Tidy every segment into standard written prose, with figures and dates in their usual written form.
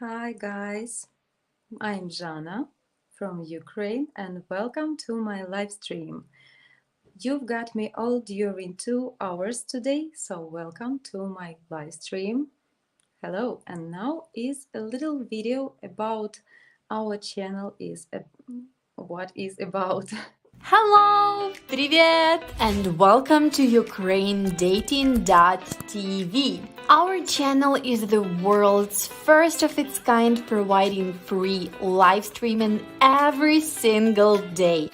Hi guys, I'm Zhanna from Ukraine and welcome to my live stream. You've got me all during 2 hours today, so welcome to my live stream. Hello, and now is a little video about our channel is what is about. Hello, привет, and welcome to UkraineDating.tv. Our channel is the world's first of its kind, providing free live streaming every single day.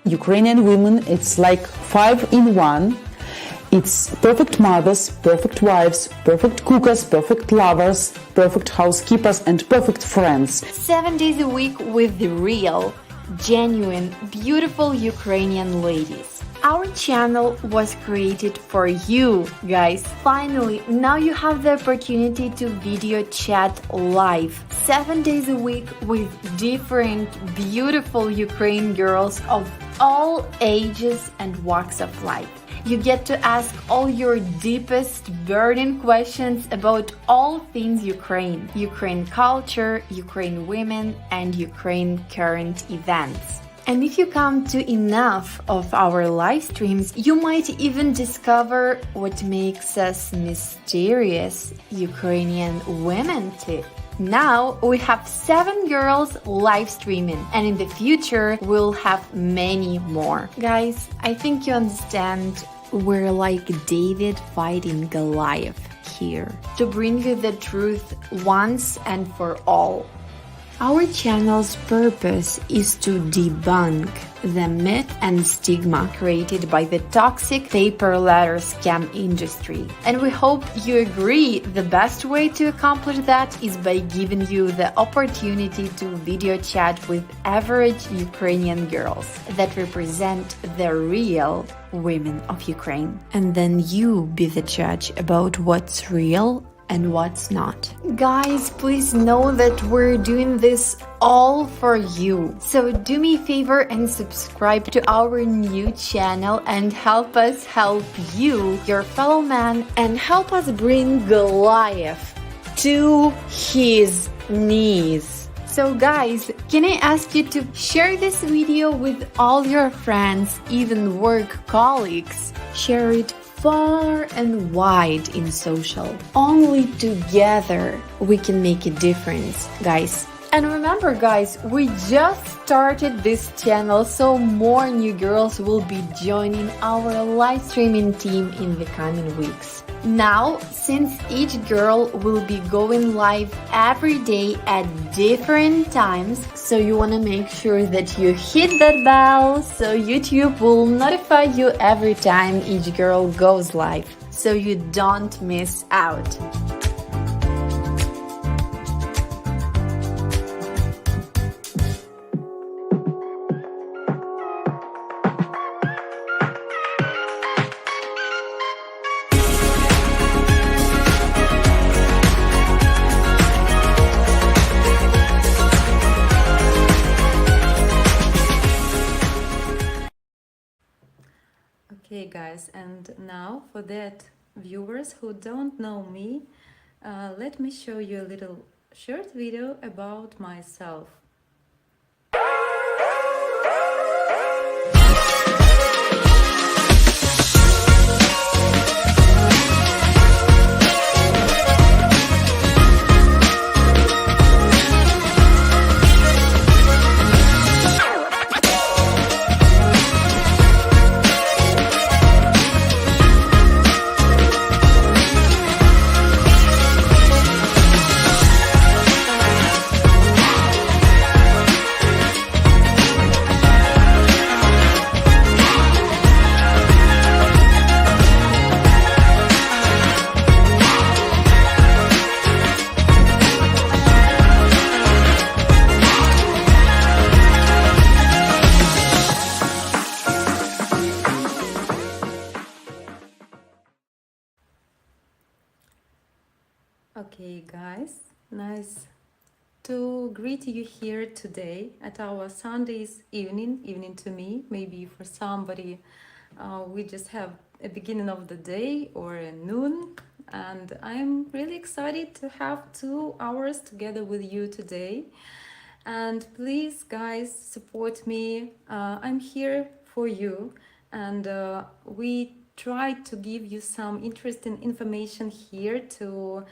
Ukrainian women, it's like 5 in 1. It's perfect mothers, perfect wives, perfect cookers, perfect lovers, perfect housekeepers, and perfect friends. 7 days a week with the real, genuine, beautiful Ukrainian ladies. Our channel was created for you, guys. Finally, now you have the opportunity to video chat live 7 days a week with different, beautiful Ukrainian girls of all ages and walks of life. You get to ask all your deepest burning questions about all things Ukraine, Ukraine culture, Ukraine women, and Ukraine current events. And if you come to enough of our live streams, you might even discover what makes us mysterious Ukrainian women too. Now we have 7 girls live streaming, and in the future we'll have many more. Guys, I think you understand we're like David fighting Goliath here to bring you the truth once and for all. Our channel's purpose is to debunk the myth and stigma created by the toxic paper letter scam industry. And we hope you agree the best way to accomplish that is by giving you the opportunity to video chat with average Ukrainian girls that represent the real women of Ukraine. And then you be the judge about what's real and what's not. Guys, please know that we're doing this all for you. So do me a favor and subscribe to our new channel and help us help you, your fellow man, and help us bring Goliath to his knees. So guys, can I ask you to share this video with all your friends, even work colleagues? Share it far and wide in social. Only together we can make a difference, guys. And remember, guys, we just started this channel, so more new girls will be joining our live streaming team in the coming weeks. Now, since each girl will be going live every day at different times, so you want to make sure that you hit that bell so YouTube will notify you every time each girl goes live, so you don't miss out. Okay guys, and now for that viewers who don't know me, let me show you a little short video about myself. Okay guys, nice to greet you here today at our Sunday's evening to me. Maybe for somebody we just have a beginning of the day or a noon and I'm really excited to have 2 hours together with you today. And please, guys, support me. I'm here for you, and we try to give you some interesting information here to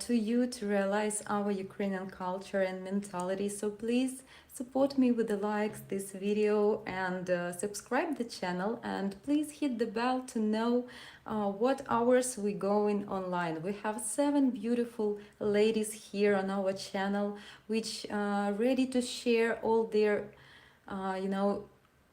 you to realize our Ukrainian culture and mentality. So please support me with the likes this video and subscribe the channel, and please hit the bell to know what hours we going online. We have 7 beautiful ladies here on our channel which are ready to share all their you know,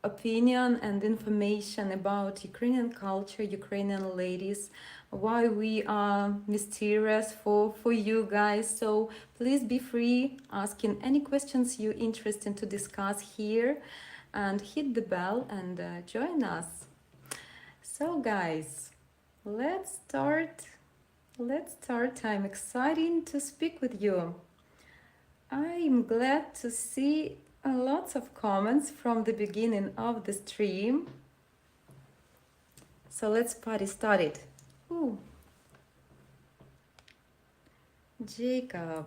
opinion and information about Ukrainian culture, Ukrainian ladies, why we are mysterious for you guys. So please be free asking any questions you're interested to discuss here, and hit the bell and join us. So guys, let's start. I'm excited to speak with you. I'm glad to see lots of comments from the beginning of the stream. So let's party started. Ooh. Jacob.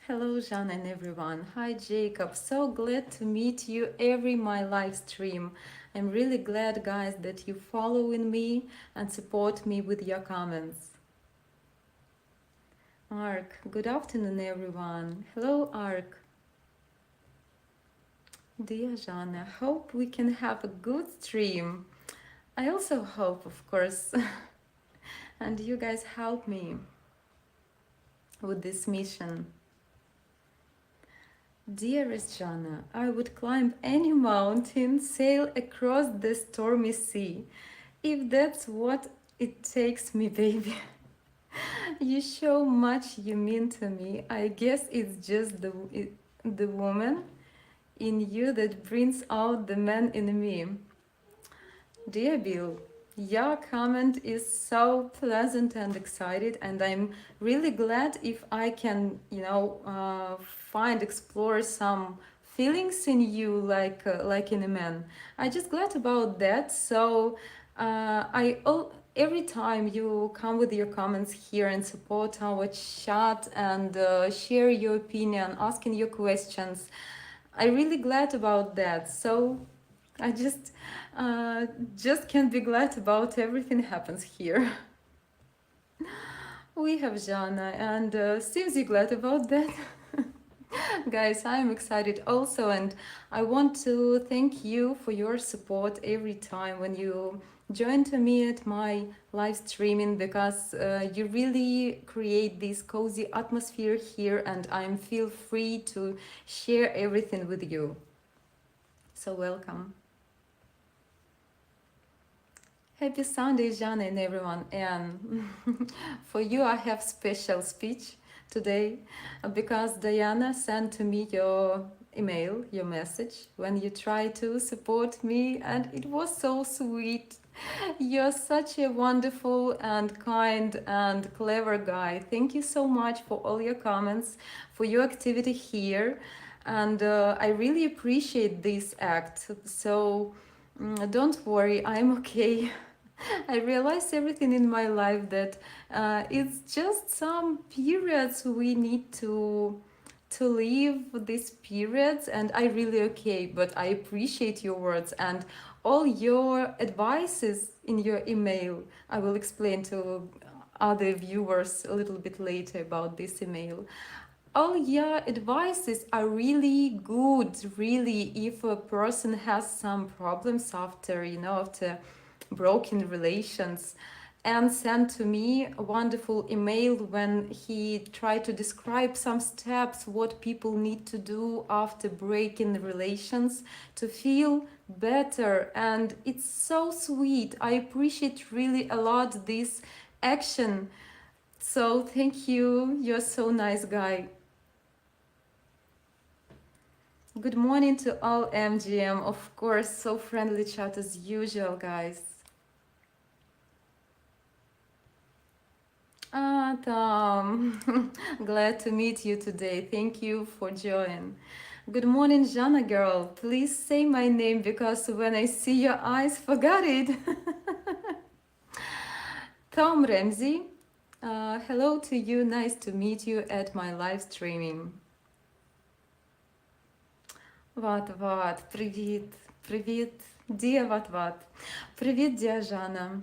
Hello, Zhanna and everyone. Hi, Jacob. So glad to meet you every my live stream. I'm really glad, guys, that you following me and support me with your comments. Ark, good afternoon, everyone. Hello, Ark. Dear Zhanna, hope we can have a good stream. I also hope, of course, and you guys help me with this mission. Dearest Zhanna, I would climb any mountain, sail across the stormy sea, if that's what it takes me, baby. You show much you mean to me. I guess it's just the woman in you that brings out the man in me. Dear Bill, your comment is so pleasant and excited, and I'm really glad if I can, you know, explore some feelings in you like in a man. I just glad about that. So every time you come with your comments here and support our chat and share your opinion, asking your questions, I really glad about that. So I just can't be glad about everything happens here. We have Zhanna, and seems you glad about that. Guys, I'm excited also, and I want to thank you for your support every time when you join to me at my live streaming, because you really create this cozy atmosphere here, and I feel free to share everything with you. So welcome. Happy Sunday, Zhanna and everyone. And for you, I have special speech today because Diana sent to me your email, your message, when you try to support me, and it was so sweet. You're such a wonderful and kind and clever guy. Thank you so much for all your comments, for your activity here, and I really appreciate this act. So don't worry, I'm okay. I realize everything in my life that it's just some periods we need to live these periods, and I really okay, but I appreciate your words and all your advices in your email. I will explain to other viewers a little bit later about this email. All your advices are really good, really, if a person has some problems after, you know, after broken relations, and sent to me a wonderful email when he tried to describe some steps what people need to do after breaking relations to feel better, and it's so sweet. I appreciate really a lot this action, so thank you. You're so nice guy. Good morning to all MGM, of course, so friendly chat as usual, guys. Ah, Tom, glad to meet you today. Thank you for joining. Good morning, Zhanna girl. Please say my name because when I see your eyes, forgot it. Tom Ramsey, Hello to you, nice to meet you at my live streaming. What, привіт, привіt, dear what. Привіt, dear Zhanna.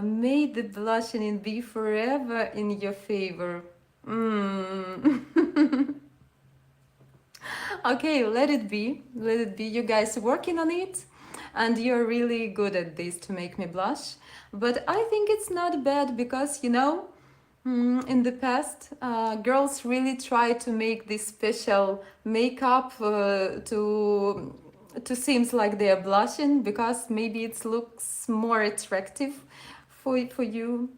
May the blushing be forever in your favor. Okay, let it be. Let it be. You guys working on it, and you're really good at this to make me blush. But I think it's not bad because, you know, in the past, girls really try to make this special makeup to seems like they are blushing because maybe it looks more attractive for you.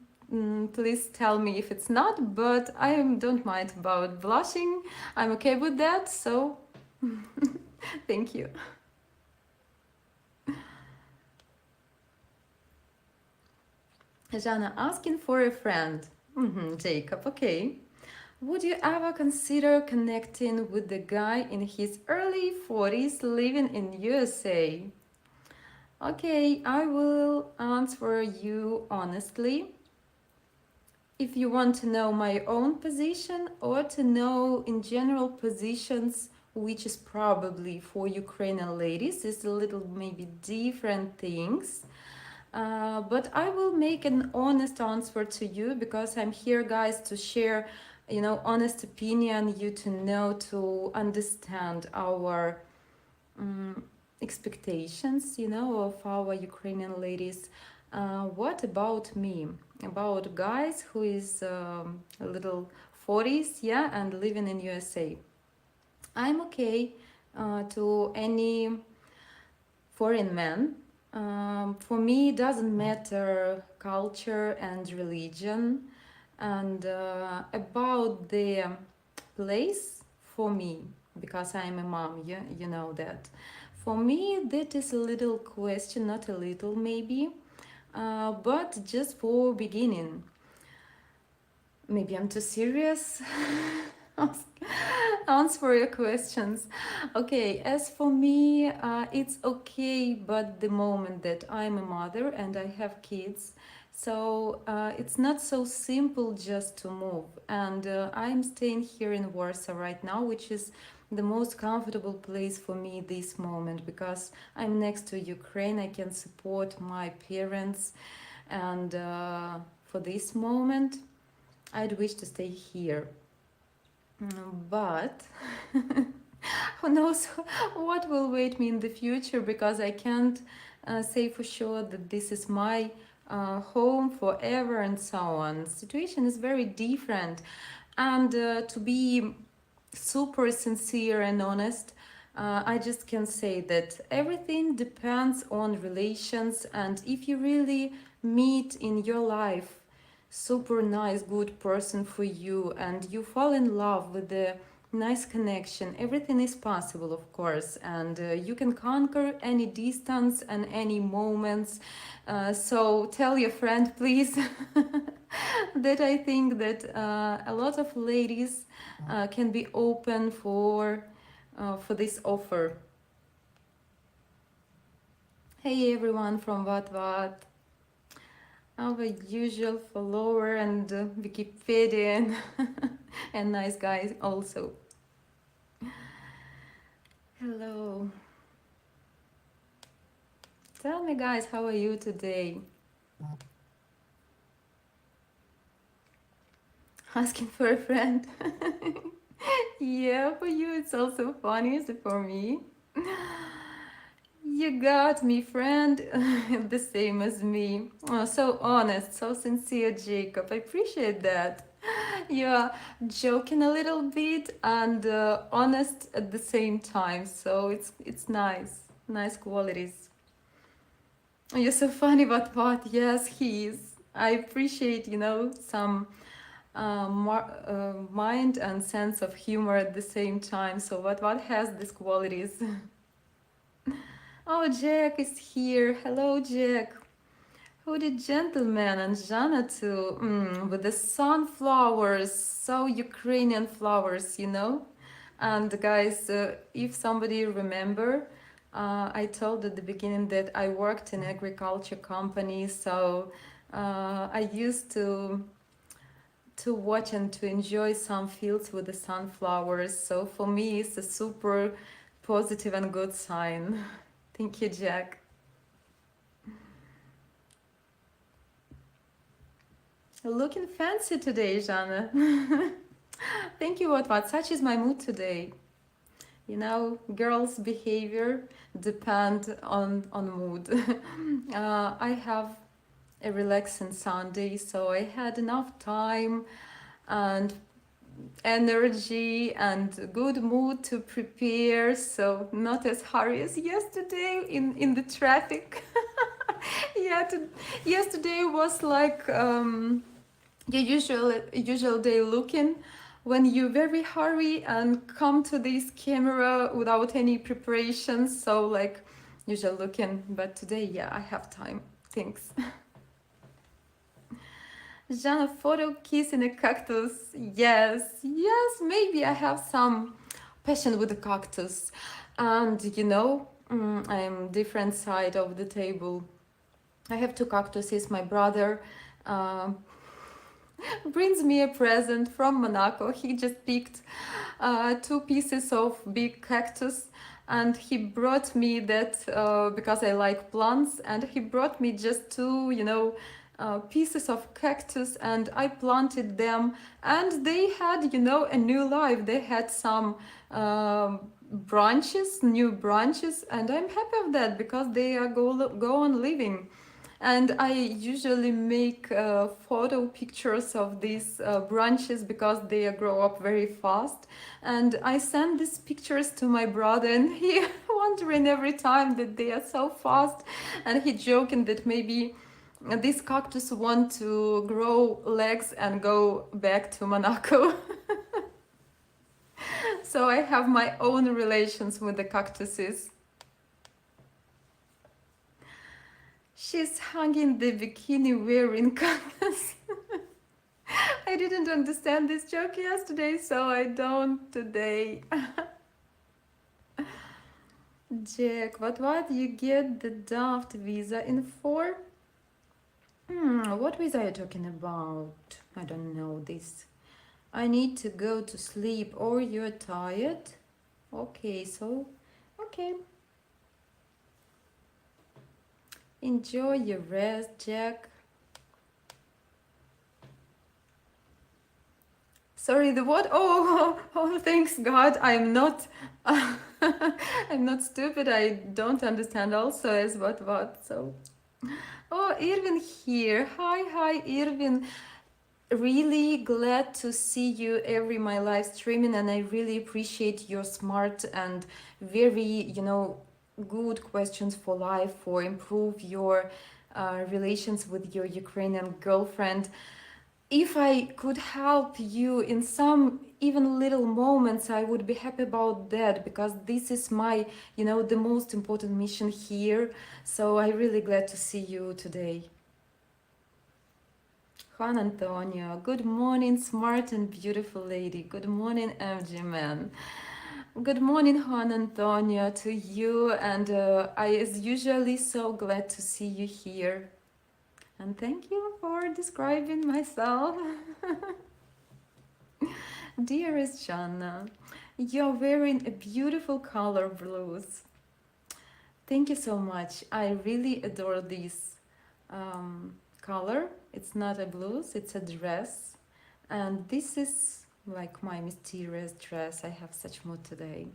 Please tell me if it's not, but I don't mind about blushing. I'm okay with that, so thank you. Zhanna asking for a friend. Jacob, okay. Would you ever consider connecting with the guy in his early 40s living in USA? Okay, I will answer you honestly. If you want to know my own position or to know in general positions, which is probably for Ukrainian ladies, is a little maybe different things. But I will make an honest answer to you because I'm here, guys, to share, you know, honest opinion, you to know, to understand our expectations, you know, of our Ukrainian ladies. What about me? About guys who is a little 40s, yeah, and living in USA. I'm okay to any foreign man. For me, it doesn't matter culture and religion. And about the place, for me, because I'm a mom, you know that. For me, that is a little question, not a little maybe, but just for beginning. Maybe I'm too serious. Answer your questions. Okay, as for me, it's okay, but the moment that I'm a mother and I have kids, so it's not so simple just to move. And I'm staying here in Warsaw right now, which is the most comfortable place for me this moment because I'm next to Ukraine. I can support my parents, and for this moment, I'd wish to stay here. But who knows what will wait me in the future because I can't say for sure that this is my home forever and so on. The situation is very different, and to be super sincere and honest, I just can say that everything depends on relations, and if you really meet in your life super nice good person for you and you fall in love with the nice connection, everything is possible, of course, and you can conquer any distance and any moments. So tell your friend, please, that I think that a lot of ladies can be open for this offer. Hey everyone from What, our usual follower and Wikipedian and nice guys also. Hello. Tell me, guys, how are you today? Asking for a friend. Yeah, for you it's also funny, so for me. You got me, friend. The same as me. Oh, so honest, so sincere, Jacob. I appreciate that. You are joking a little bit and honest at the same time, so it's nice qualities. You're so funny, but what? Yes, he is. I appreciate, you know, some mind and sense of humor at the same time. So what has these qualities? Oh, Jack is here. Hello, Jack. Oh, the gentleman and Zhanna too, with the sunflowers, so Ukrainian flowers, you know. And guys, if somebody remember, I told at the beginning that I worked in agriculture company, so I used to to watch and to enjoy some fields with the sunflowers. So for me, it's a super positive and good sign. Thank you, Jack. Looking fancy today, Zhanna. Thank you, what? Such is my mood today. You know, girls' behavior depend on mood. I have a relaxing Sunday, so I had enough time and energy and good mood to prepare, so not as hurry as yesterday in the traffic. Yeah, yesterday was like your usual day looking when you very hurry and come to this camera without any preparation, so like usual looking. But today, yeah, I have time. Thanks. Zhanna, photo kissing a cactus. Yes, maybe I have some passion with the cactus. And you know, I'm different side of the table. I have two cactuses. My brother brings me a present from Monaco. He just picked two pieces of big cactus, and he brought me that because I like plants, and he brought me just two, pieces of cactus, and I planted them, and they had, a new life. They had some new branches, and I'm happy of that because they are go on living. And I usually make photo pictures of these branches because they grow up very fast. And I send these pictures to my brother, and he wondering every time that they are so fast. And he joking that maybe this cactus want to grow legs and go back to Monaco. So I have my own relations with the cactuses. She's hanging the bikini wearing cactus. I didn't understand this joke yesterday, so I don't today. Jack, what you get the draft visa in for? What visa are you talking about? I don't know this. I need to go to sleep, or you're tired? Okay, so, okay. Enjoy your rest, Jack. Sorry, the what? Oh, thanks God, I'm not, I'm not stupid. I don't understand also as what. So, oh, Irvin here. Hi, Irvin. Really glad to see you every my live streaming, and I really appreciate your smart and very, good questions for life, for improve your relations with your Ukrainian girlfriend. If I could help you in some even little moments, I would be happy about that, because this is my, the most important mission here. So I really glad to see you today. Juan Antonio, good morning, smart and beautiful lady. Good morning, MG man. Good morning, Juan Antonio, to you, and I is usually so glad to see you here. And thank you for describing myself. Dearest Zhanna, you're wearing a beautiful color blues. Thank you so much. I really adore this color. It's not a blues, it's a dress. And this is like my mysterious dress. I have such mood today.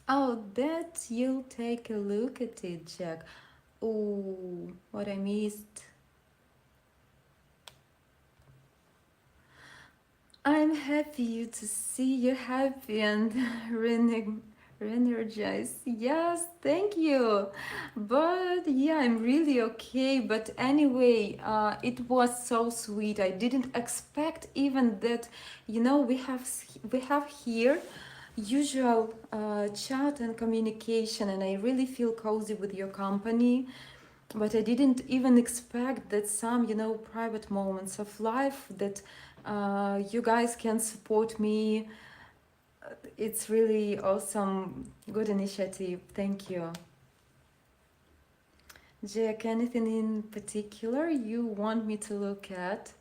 Oh, that you'll take a look at it, Jack. Oh, what I missed. I'm happy to see you happy and re-energized. Yes, thank you. But yeah, I'm really okay. But anyway, it was so sweet. I didn't expect even that, we have here usual chat and communication, and I really feel cozy with your company. But I didn't even expect that some, private moments of life that you guys can support me. It's really awesome, good initiative. Thank you. Jack, anything in particular you want me to look at?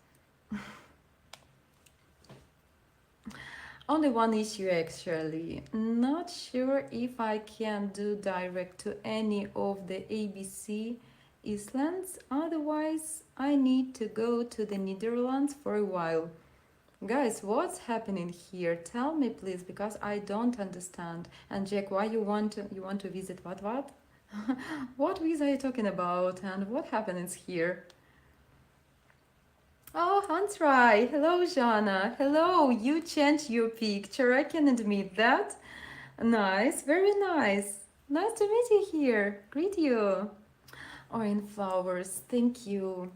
Only one issue actually. Not sure if I can do direct to any of the ABC islands, otherwise I need to go to the Netherlands for a while. Guys, what's happening here? Tell me please, because I don't understand. And Jack, why you want to visit what? What visa are you talking about and what happens here? Oh, Hansrai. Hello, Zhanna. Hello, you changed your picture. I can admit that. Nice, very nice. Nice to meet you here. Greet you. Orange flowers, thank you.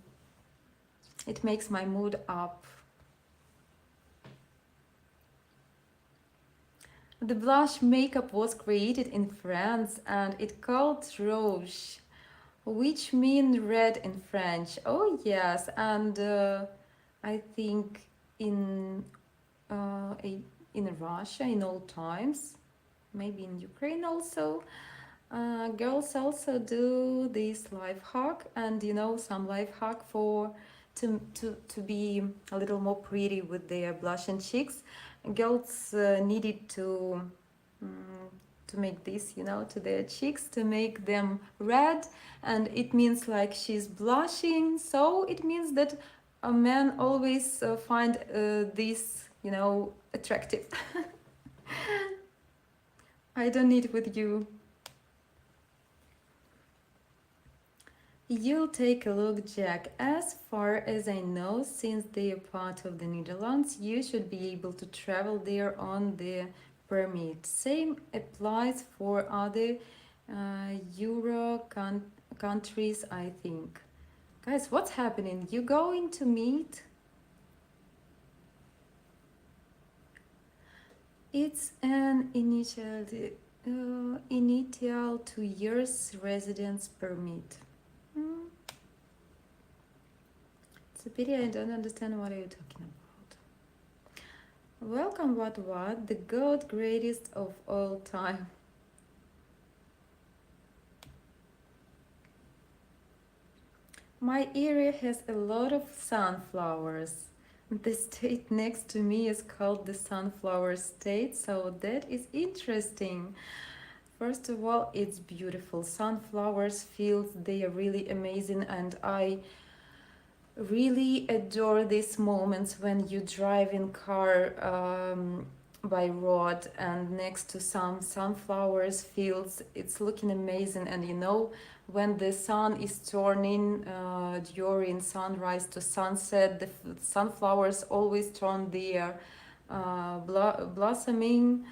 It makes my mood up. The blush makeup was created in France and it called Rouge, which means red in French. Oh yes, and I think in in Russia in old times, maybe in Ukraine also, girls also do this life hack, and some life hack for to be a little more pretty with their blush and cheeks. Girls needed to make this, to their cheeks, to make them red, and it means like she's blushing. So it means that a man always find this, attractive. I don't need with you. You'll take a look, Jack. As far as I know, since they are part of the Netherlands, you should be able to travel there on the permit. Same applies for other Euro countries, I think. Guys, what's happening? You going to meet? It's an initial 2 years residence permit. It's a pity I don't understand what are you talking about. Welcome, what? The god greatest of all time. My area has a lot of sunflowers. The state next to me is called the Sunflower State, so that is interesting. First of all, it's beautiful. Sunflowers fields, they are really amazing, and I really adore these moments when you drive in car by road and next to some sunflowers fields. It's looking amazing, and when the sun is turning during sunrise to sunset, the sunflowers always turn their blossoming,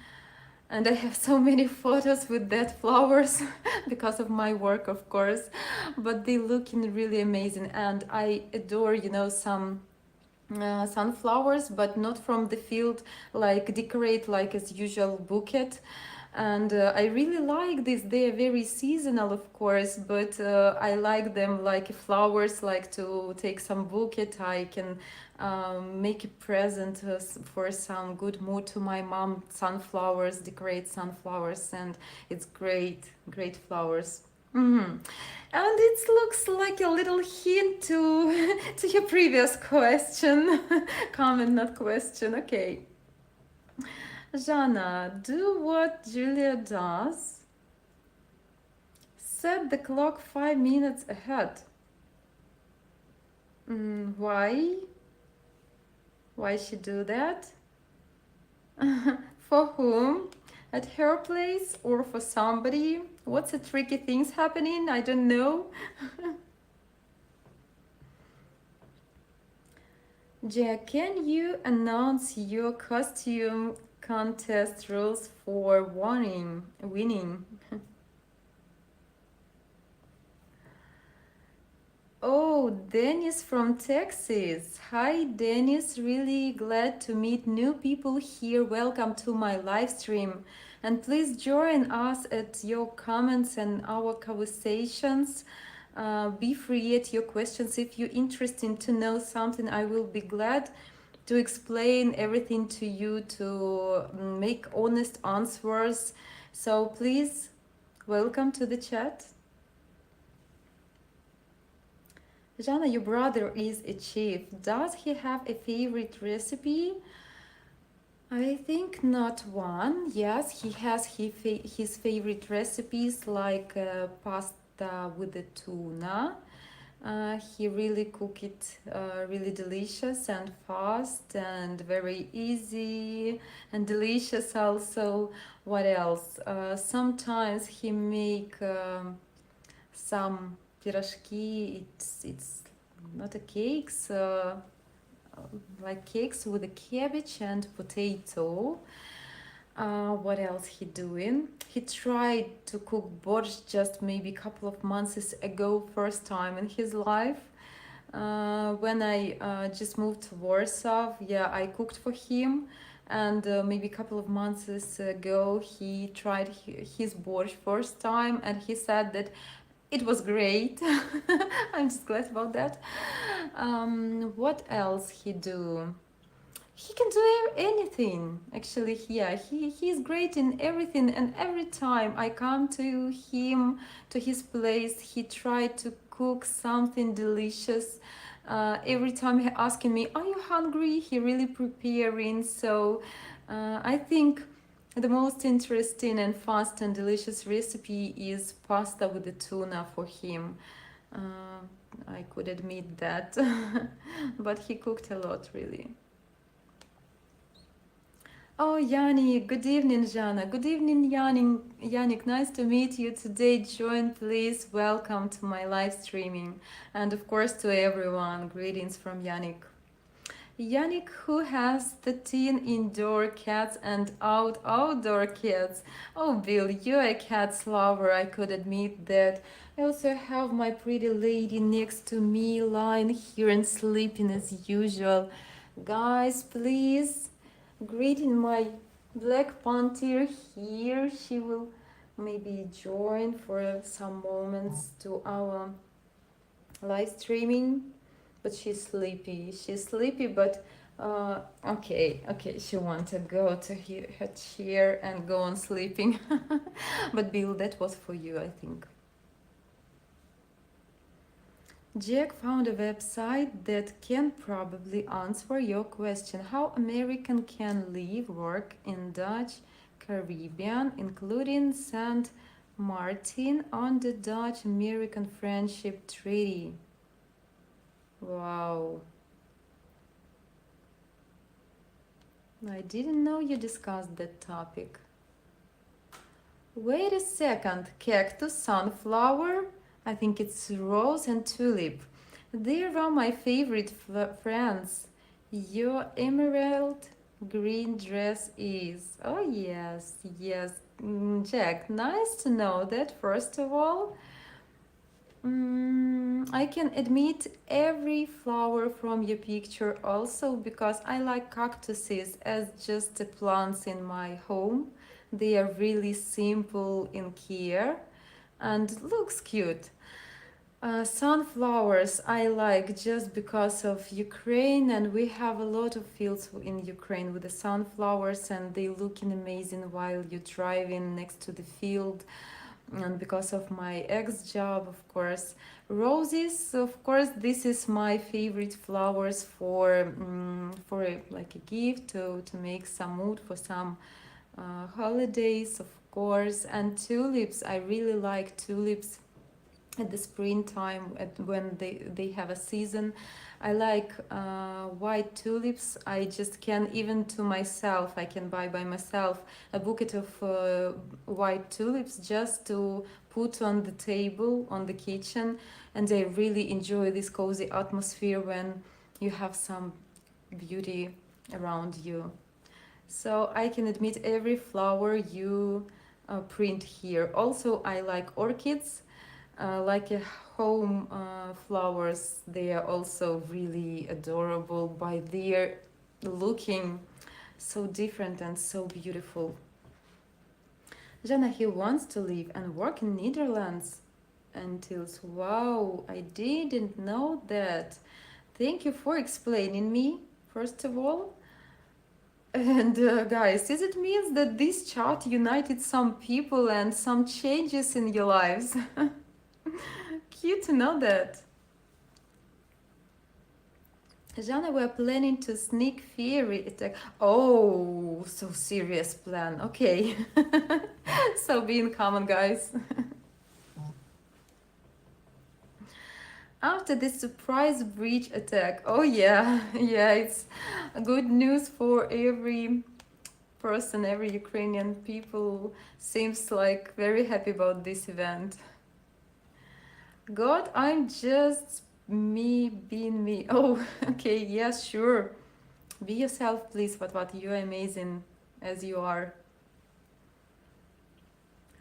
and I have so many photos with that flowers because of my work, of course, but they looking really amazing, and I adore some sunflowers, but not from the field, like decorate like as usual bouquet. And I really like this. They are very seasonal, of course, but I like them like flowers, like to take some bouquet. I can make a present for some good mood to my mom. Sunflowers, decorate sunflowers, and it's great flowers. And it looks like a little hint to to your previous question. Comment, not question. Okay. Zhanna, do what Julia does. Set the clock 5 minutes ahead. Why? Why she do that? For whom? At her place or for somebody? What's the tricky things happening? I don't know. Jack, can you announce your costume contest rules for winning? Oh, Dennis from Texas. Hi, Dennis. Really glad to meet new people here. Welcome to my live stream. And please join us at your comments and our conversations. Be free at your questions. If you're interested to know something, I will be glad to explain everything to you, to make honest answers. So please, welcome to the chat. Zhanna, your brother is a chef. Does he have a favorite recipe? I think not one. Yes, he has his favorite recipes like pasta with the tuna. He really cook it really delicious and fast and very easy and delicious also. What else? Sometimes he make some пирожки. It's not a cakes. Like cakes with a cabbage and potato. What else he doing? He tried to cook borscht just maybe a couple of months ago, first time in his life. When I just moved to Warsaw, yeah, I cooked for him. And maybe a couple of months ago, he tried his borscht first time, and he said that it was great. I'm just glad about that. What else he do? He can do anything. Actually, yeah, he's great in everything. And every time I come to him, to his place, he tried to cook something delicious. Every time he asking me, "Are you hungry?" He really preparing. So I think the most interesting and fast and delicious recipe is pasta with the tuna for him. I could admit that, but he cooked a lot, really. Oh, Yannick, good evening, Zhanna. Good evening, Yannick. Yannick, nice to meet you today. Join, please. Welcome to my live streaming. And of course, to everyone, greetings from Yannick. Yannick, who has 13 indoor cats and outdoor cats. Oh, Bill, you're a cat lover, I could admit that. I also have my pretty lady next to me, lying here and sleeping as usual. Guys, please, greeting my black panther here. She will maybe join for some moments to our live streaming, but she's sleepy. She's sleepy, but okay, she wants to go to her chair and go on sleeping. But Bill, that was for you, I think. Jack found a website that can probably answer your question. How American can live, work in Dutch Caribbean, including St. Martin on the Dutch-American Friendship Treaty. Wow. I didn't know you discussed that topic. Wait a second. Cactus, sunflower? I think it's rose and tulip. They are my favorite friends. Your emerald green dress is. Oh, yes, yes. Jack, nice to know that, first of all. I can admit every flower from your picture also because I like cactuses as just the plants in my home. They are really simple in care and looks cute. Sunflowers I like just because of Ukraine, and we have a lot of fields in Ukraine with the sunflowers, and they looking amazing while you're driving next to the field. And because of my ex-job, of course, roses, of course, this is my favorite flowers for like a gift to make some mood for some holidays, of course. And tulips, I really like tulips at the springtime, when they have a season. I like white tulips. I just can, even to myself, I can buy by myself a bouquet of white tulips just to put on the table on the kitchen, and I really enjoy this cozy atmosphere when you have some beauty around you. So I can admit every flower you print here. Also, I like orchids. Like a home flowers, they are also really adorable by their looking so different and so beautiful. Zhanna, he wants to live and work in Netherlands until, wow, I didn't know that. Thank you for explaining me, first of all. And guys, is it means that this chat united some people and some changes in your lives? Cute to know that. Zhanna, we're planning to sneak fairy attack. Oh, so serious plan. Okay. So be in common, guys. After this surprise breach attack. Oh yeah, yeah, it's good news for every person, every Ukrainian people seems like very happy about this event. God, I'm just me being me. Oh, okay, yeah, sure. Be yourself, please, what you're amazing as you are.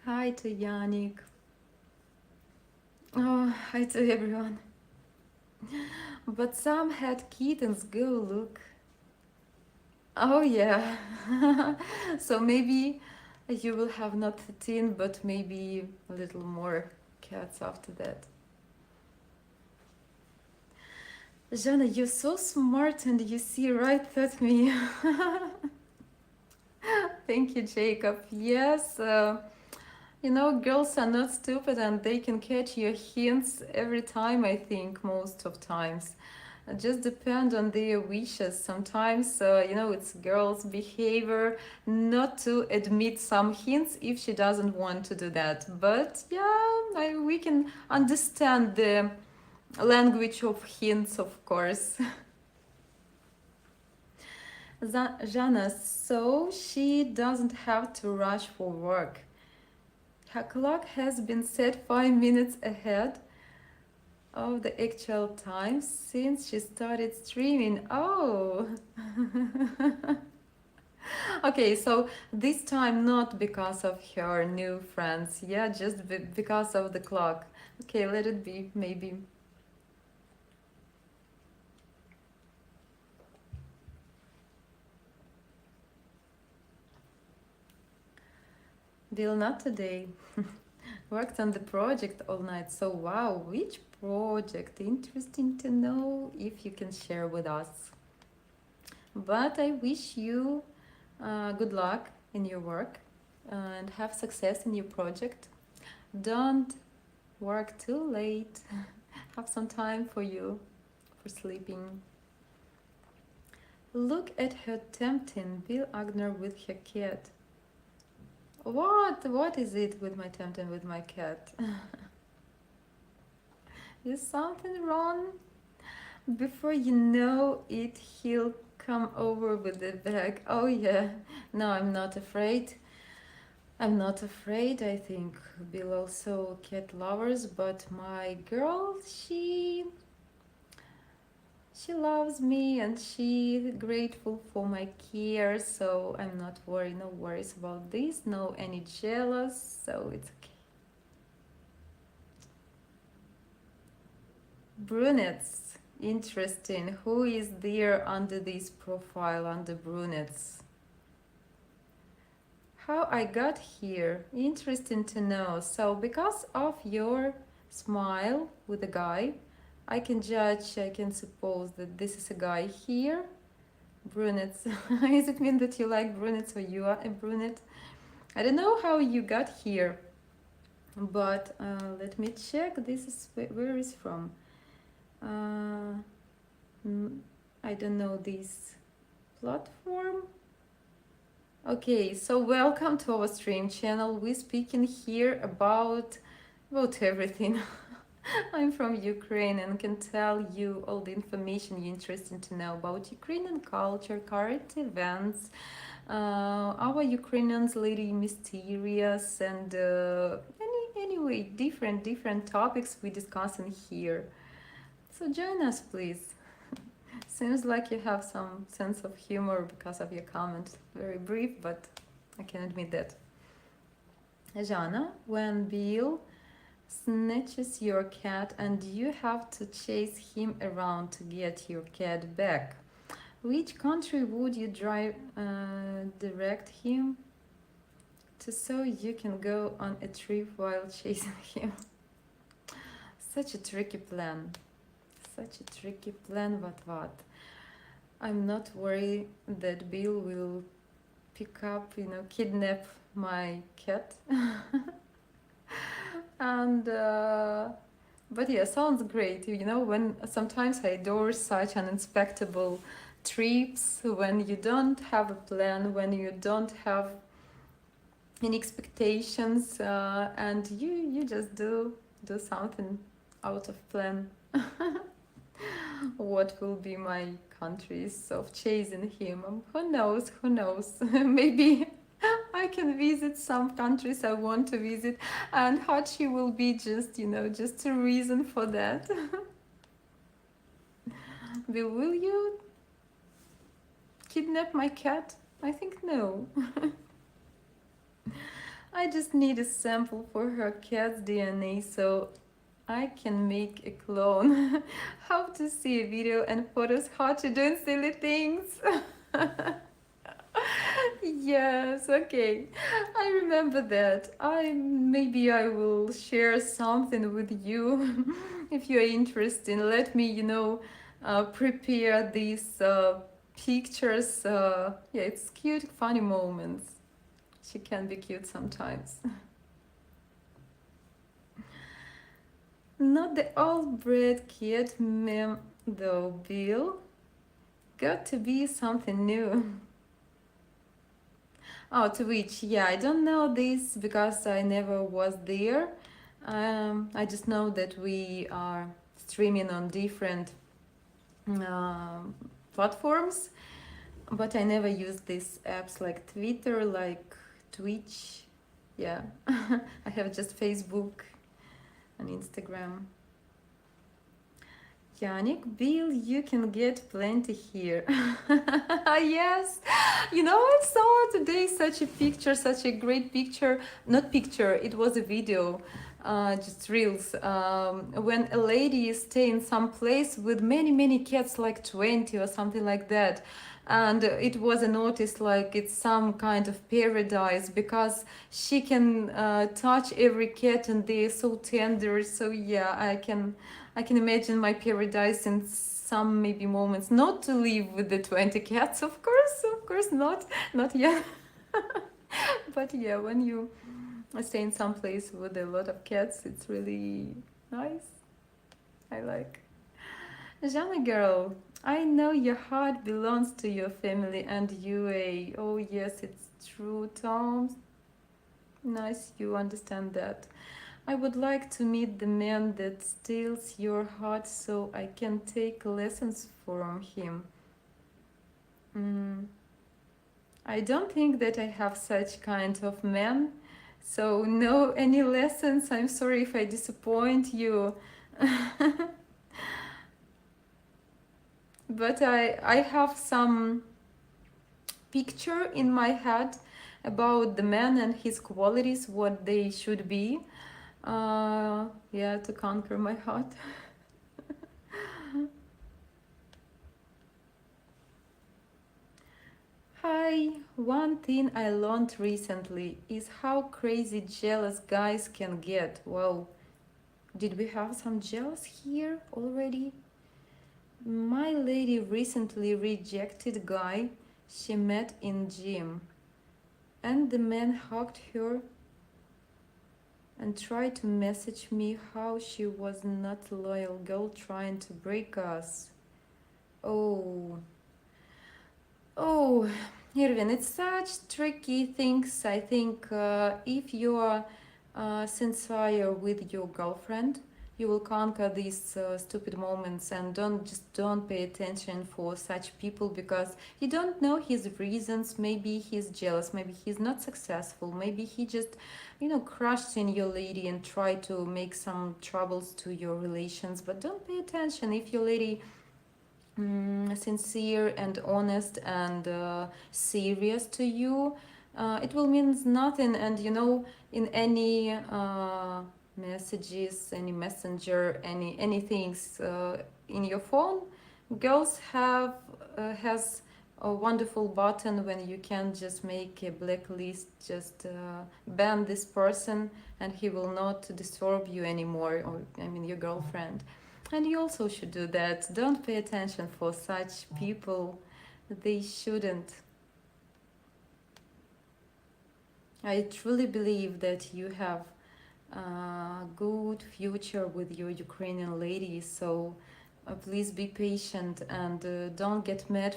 Hi to Yannick. Oh, hi to everyone. But some had kittens, go look. Oh yeah. So maybe you will have not 13, but maybe a little more cats after that. Zhanna, you're so smart and you see right at me. Thank you, Jacob. Yes, you know, girls are not stupid and they can catch your hints every time, I think, most of times. Just depend on their wishes. Sometimes, you know, it's girls' behavior not to admit some hints if she doesn't want to do that. But yeah, we can understand the language of hints, of course. Zhanna, so she doesn't have to rush for work. Her clock has been set 5 minutes ahead of the actual time since she started streaming. Oh! Okay, so this time not because of her new friends, yeah, just because of the clock. Okay, let it be, maybe. Deal not today. Worked on the project all night, so wow, which project? Interesting to know if you can share with us. But I wish you good luck in your work and have success in your project. Don't work too late. Have some time for you, for sleeping. Look at her tempting Bill Agner with her cat. What is it with my tempting with my cat? Is something wrong? Before you know it, he'll come over with the bag. Oh yeah. No, I'm not afraid. I'm not afraid. I think Bill also cat lovers, but my girl, she loves me and she's grateful for my care, so I'm not worried. No worries about this. No any jealous, so it's okay. Brunettes. Interesting. Who is there under this profile under brunettes? How I got here? Interesting to know. So because of your smile with a guy, I can judge, I can suppose that this is a guy here. Brunettes. Does it mean that you like brunettes or you are a brunette? I don't know how you got here, but let me check. This is where is from. Uh, I don't know this platform. Okay, so welcome to our stream channel. We're speaking here about everything. I'm from Ukraine and can tell you all the information you're interested to know about Ukrainian culture, current events, our Ukrainians lady mysterious, and anyway different topics we discussing here. So join us, please. Seems like you have some sense of humor because of your comment. Very brief, but I can admit that. Zhanna, when Bill snatches your cat and you have to chase him around to get your cat back, which country would you direct him to so you can go on a trip while chasing him? Such a tricky plan. Such a tricky plan, what? I'm not worried that Bill will pick up, kidnap my cat. And But yeah, sounds great. You know, when sometimes I adore such unexpectable trips, when you don't have a plan, when you don't have any expectations, and you just do something out of plan. What will be my countries of chasing him? Who knows? Who knows? Maybe I can visit some countries I want to visit, and Hachi will be just, you know, just a reason for that. Will you kidnap my cat? I think no. I just need a sample for her cat's DNA so I can make a clone. How to see a video and photos, how to do silly things. Yes, okay. I remember that. Maybe I will share something with you if you're interested. Let me, you know, prepare these pictures. Yeah, it's cute, funny moments. She can be cute sometimes. Not the old bred cat meme though, Bill. Got to be something new. Oh, Twitch. Yeah, I don't know this because I never was there. I just know that we are streaming on different um platforms, but I never use these apps like Twitter, like Twitch. Yeah, I have just Facebook and Instagram. Yannick, Bill, you can get plenty here. Yes, you know, I saw today such a picture, such a great picture. Not picture, it was a video, just reels. When a lady is staying some place with many cats, like 20 or something like that. And it was a notice like it's some kind of paradise because she can touch every cat and they're so tender. So yeah, I can imagine my paradise in some maybe moments. Not to live with the 20 cats, of course not yet. But yeah, when you stay in some place with a lot of cats, it's really nice. I like. Zhanna girl, I know your heart belongs to your family and UA. Oh yes, it's true, Tom. Nice you understand that. I would like to meet the man that steals your heart so I can take lessons from him. I don't think that I have such kind of man. So no any lessons. I'm sorry if I disappoint you. But I have some picture in my head about the man and his qualities, what they should be. Yeah, to conquer my heart. Hi, one thing I learned recently is how crazy jealous guys can get. Wow, did we have some jealous here already? My lady recently rejected guy she met in gym, and the man hugged her and tried to message me how she was not a loyal girl trying to break us. Oh, Irvin, it's such tricky things. I think if you are sincere with your girlfriend, you will conquer these stupid moments and don't pay attention for such people because you don't know his reasons. Maybe he's jealous, maybe he's not successful, maybe he just, you know, crushed in your lady and tried to make some troubles to your relations. But don't pay attention if your lady sincere and honest and serious to you, it will mean nothing. And you know, in any messages, any messenger, any things in your phone, girls have has a wonderful button when you can just make a blacklist, just ban this person and he will not disturb you anymore, or I mean your girlfriend. And you also should do that. Don't pay attention for such people. They shouldn't. I truly believe that you have good future with your Ukrainian lady. So please be patient and don't get mad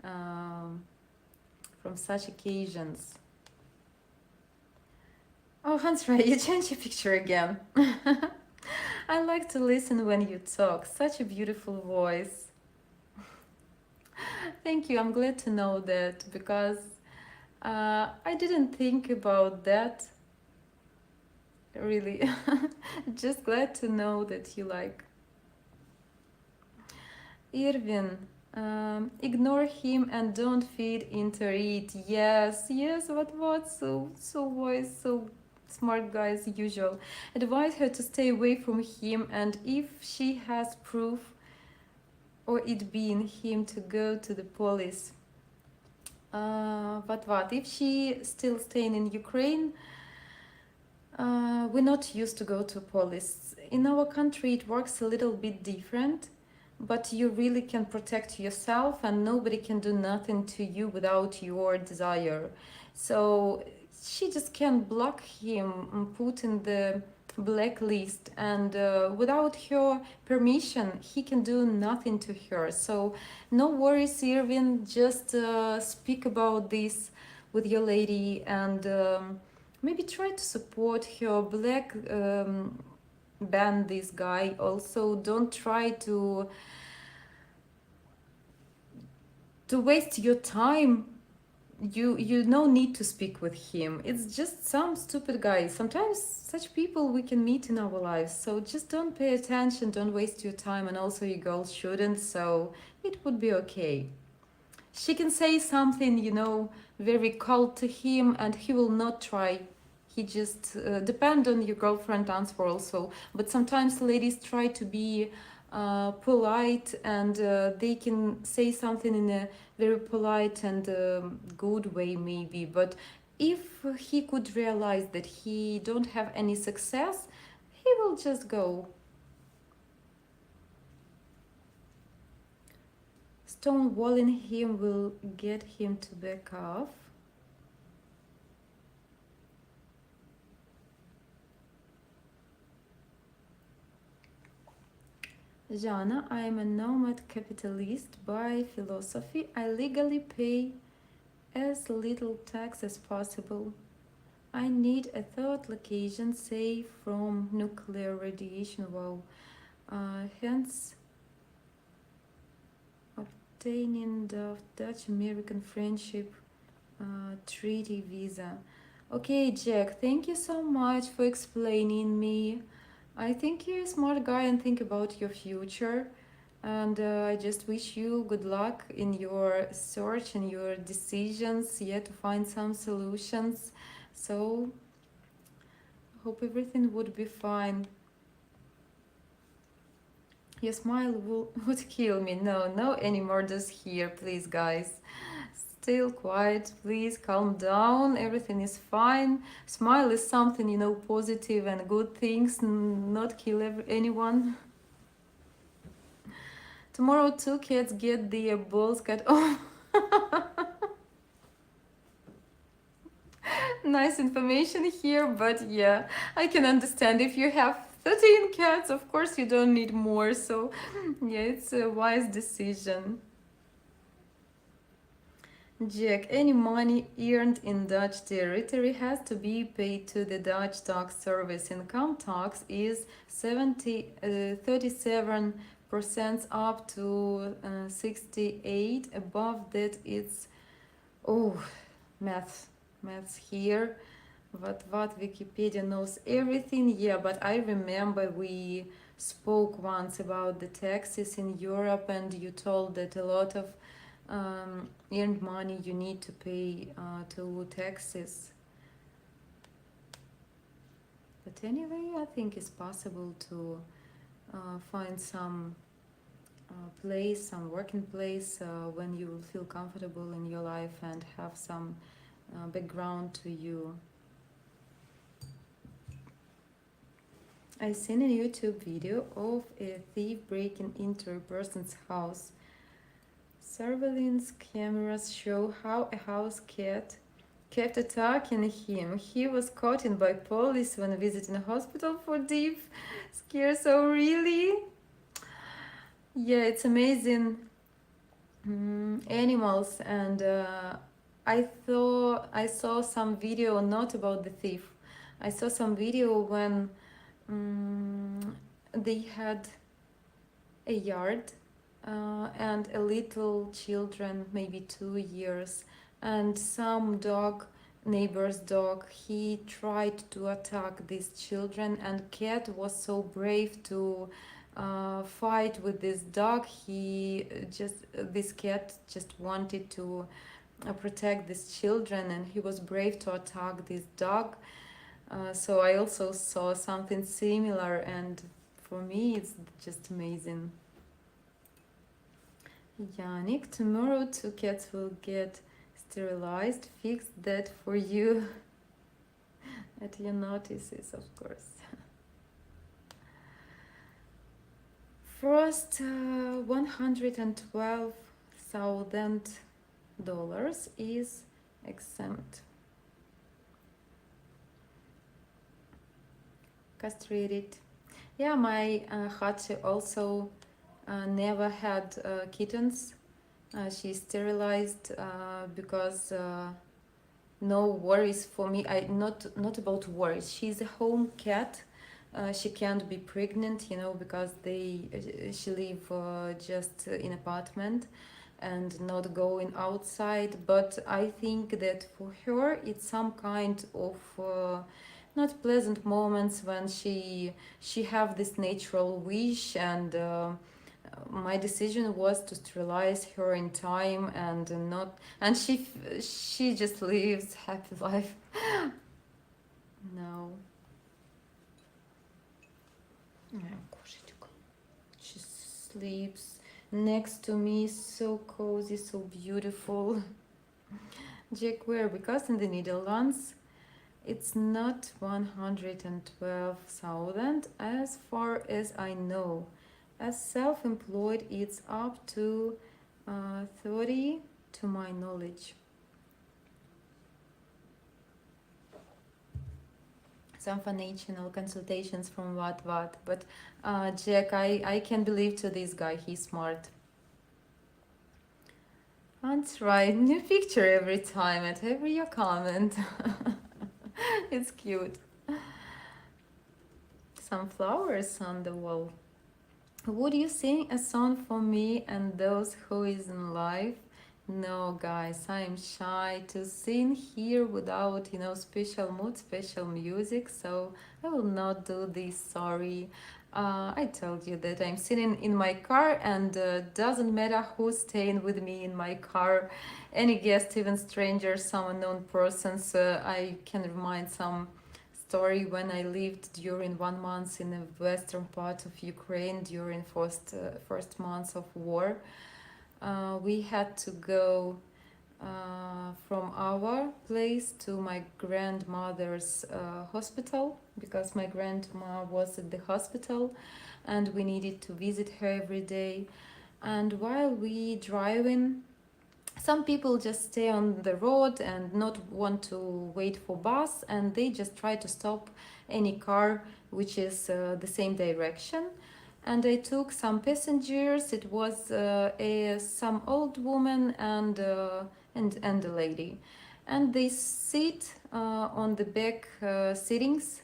um, from such occasions. Oh, Hansra, you changed your picture again. I like to listen when you talk. Such a beautiful voice. Thank you. I'm glad to know that because I didn't think about that really. Just glad to know that you like. Irvin, ignore him and don't feed into it. Yes, yes, what? So wise, so smart guy as usual. Advise her to stay away from him, and if she has proof or it being him, to go to the police. But what? If she still staying in Ukraine, we're not used to go to police. In our country, it works a little bit different, but you really can protect yourself, and nobody can do nothing to you without your desire. So she just can block him and put in the blacklist, and without her permission he can do nothing to her. So no worries, Irvin, just speak about this with your lady, and maybe try to support her. Black ban this guy. Also, don't try to waste your time. You no need to speak with him. It's just some stupid guy. Sometimes such people we can meet in our lives. So just don't pay attention, don't waste your time, and also your girl shouldn't, so it would be okay. She can say something, very cold to him, and he will not try. He just depend on your girlfriend answer also. But sometimes ladies try to be polite, and they can say something in a very polite and good way maybe. But if he could realize that he don't have any success, he will just go. Stonewalling him will get him to back off. Zhanna, I am a nomad capitalist by philosophy. I legally pay as little tax as possible. I need a third location safe from nuclear radiation. Wow. Hence, obtaining the Dutch-American Friendship Treaty visa. Okay, Jack, thank you so much for explaining me. I think you're a smart guy and think about your future. And I just wish you good luck in your search and your decisions, to find some solutions. So, hope everything would be fine. Your smile would kill me. No any murders here, please, guys. Still quiet, please, calm down, everything is fine. Smile is something, positive and good things, not kill anyone. Tomorrow 2 cats get their balls cut off. Nice information here, but yeah, I can understand if you have 13 cats, of course you don't need more, so yeah, it's a wise decision. Jack, any money earned in Dutch territory has to be paid to the Dutch tax service. Income tax is 37% up to 68. Above that, it's maths here. What Wikipedia knows everything. Yeah, but I remember we spoke once about the taxes in Europe, and you told that a lot of earned money you need to pay to taxes. But anyway, I think it's possible to find some place, some working place when you will feel comfortable in your life and have some background to you. I seen a YouTube video of a thief breaking into a person's house. Surveillance cameras show how a house cat kept attacking him. He was caught in by police when visiting a hospital for deep scare. So really, yeah, it's amazing. Animals, and I saw some video not about the thief. I saw some video when they had a yard and a little children, maybe 2 years, and some dog, neighbor's dog, he tried to attack these children, and cat was so brave to fight with this dog. This cat just wanted to protect these children, and he was brave to attack this dog. So I also saw something similar, and for me it's just amazing. Yannick, tomorrow 2 cats will get sterilized. Fix that for you at your notices, of course. First, $112,000 is exempt. Castrated. Yeah, my Hachi also never had kittens. She's sterilized because no worries for me. Not about worries. She's a home cat. She can't be pregnant, because she live just in apartment and not going outside. But I think that for her it's some kind of not pleasant moments when she have this natural wish, and my decision was to sterilize her in time, and not, and she just lives happy life. No. She sleeps next to me, so cozy, so beautiful. Jack, where? Because in the Netherlands it's not 112,000 as far as I know. As self-employed, it's up to 30 to my knowledge. Some financial consultations from what, but Jack, I can believe to this guy, he's smart. That's right, new picture every time at every your comment. It's cute. Some flowers on the wall. Would you sing a song for me and those who is in live? No, guys, I am shy to sing here without, special mood, special music, so I will not do this, sorry. I told you that I'm sitting in my car, and doesn't matter who's staying with me in my car, any guest, even strangers, some unknown persons. I can remind some story when I lived during 1 month in the western part of Ukraine during first months of war. We had to go from our place to my grandmother's hospital, because my grandma was at the hospital and we needed to visit her every day. And while we driving, some people just stay on the road and not want to wait for bus, and they just try to stop any car which is the same direction. And I took some passengers. It was some old woman and a lady, and they sit on the back sittings,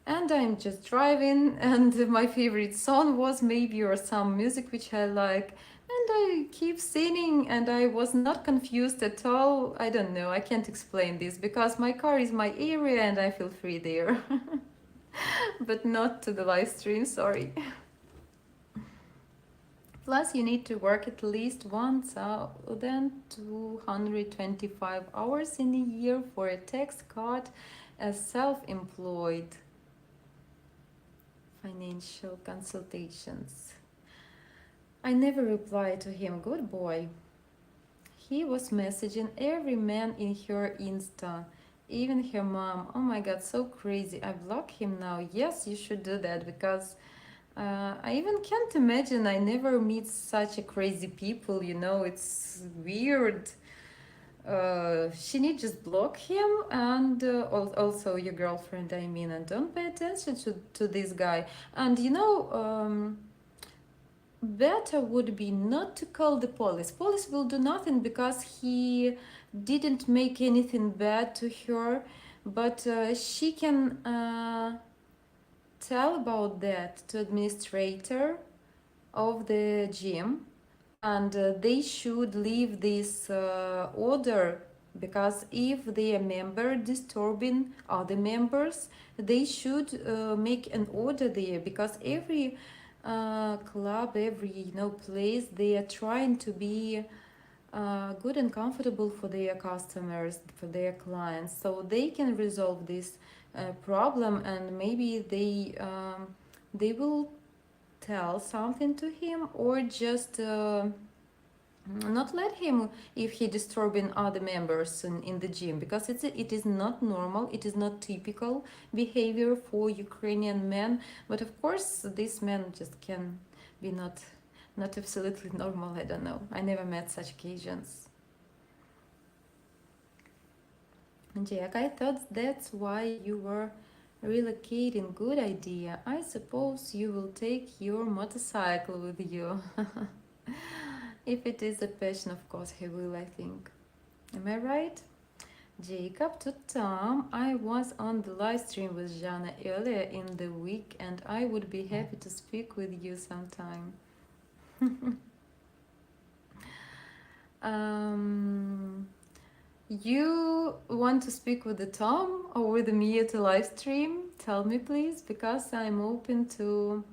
and I'm just driving, and my favorite song was maybe, or some music which I like, and I keep singing, and I was not confused at all. I don't know, I can't explain this, because my car is my area and I feel free there. But not to the live stream, sorry. Plus, you need to work at least 1,225 hours in a year for a tax card as self-employed. Financial consultations. I never replied to him. Good boy. He was messaging every man in her Insta, even her mom. Oh my god, so crazy. I block him now. Yes, you should do that, because I even can't imagine. I never meet such a crazy people, it's weird. she need just block him, and also your girlfriend, I mean, and don't pay attention to this guy. And you know, better would be not to call the police. Police will do nothing because he didn't make anything bad to her, but she can tell about that to administrator of the gym, and they should leave this order, because if they are member disturbing other members, they should make an order there, because every club, every place, they are trying to be good and comfortable for their customers, for their clients, so they can resolve this problem, and maybe they will tell something to him, or just not let him if he disturbing other members in the gym, because it is not normal, it is not typical behavior for Ukrainian men. But of course this man just can be not absolutely normal. I don't know, I never met such occasions. Jack, I thought that's why you were relocating. Good idea. I suppose you will take your motorcycle with you. If it is a passion, of course he will, I think. Am I right? Jacob to Tom, I was on the live stream with Zhanna earlier in the week, and I would be happy to speak with you sometime. You want to speak with the Tom or with me at a live stream? Tell me please, because I'm open to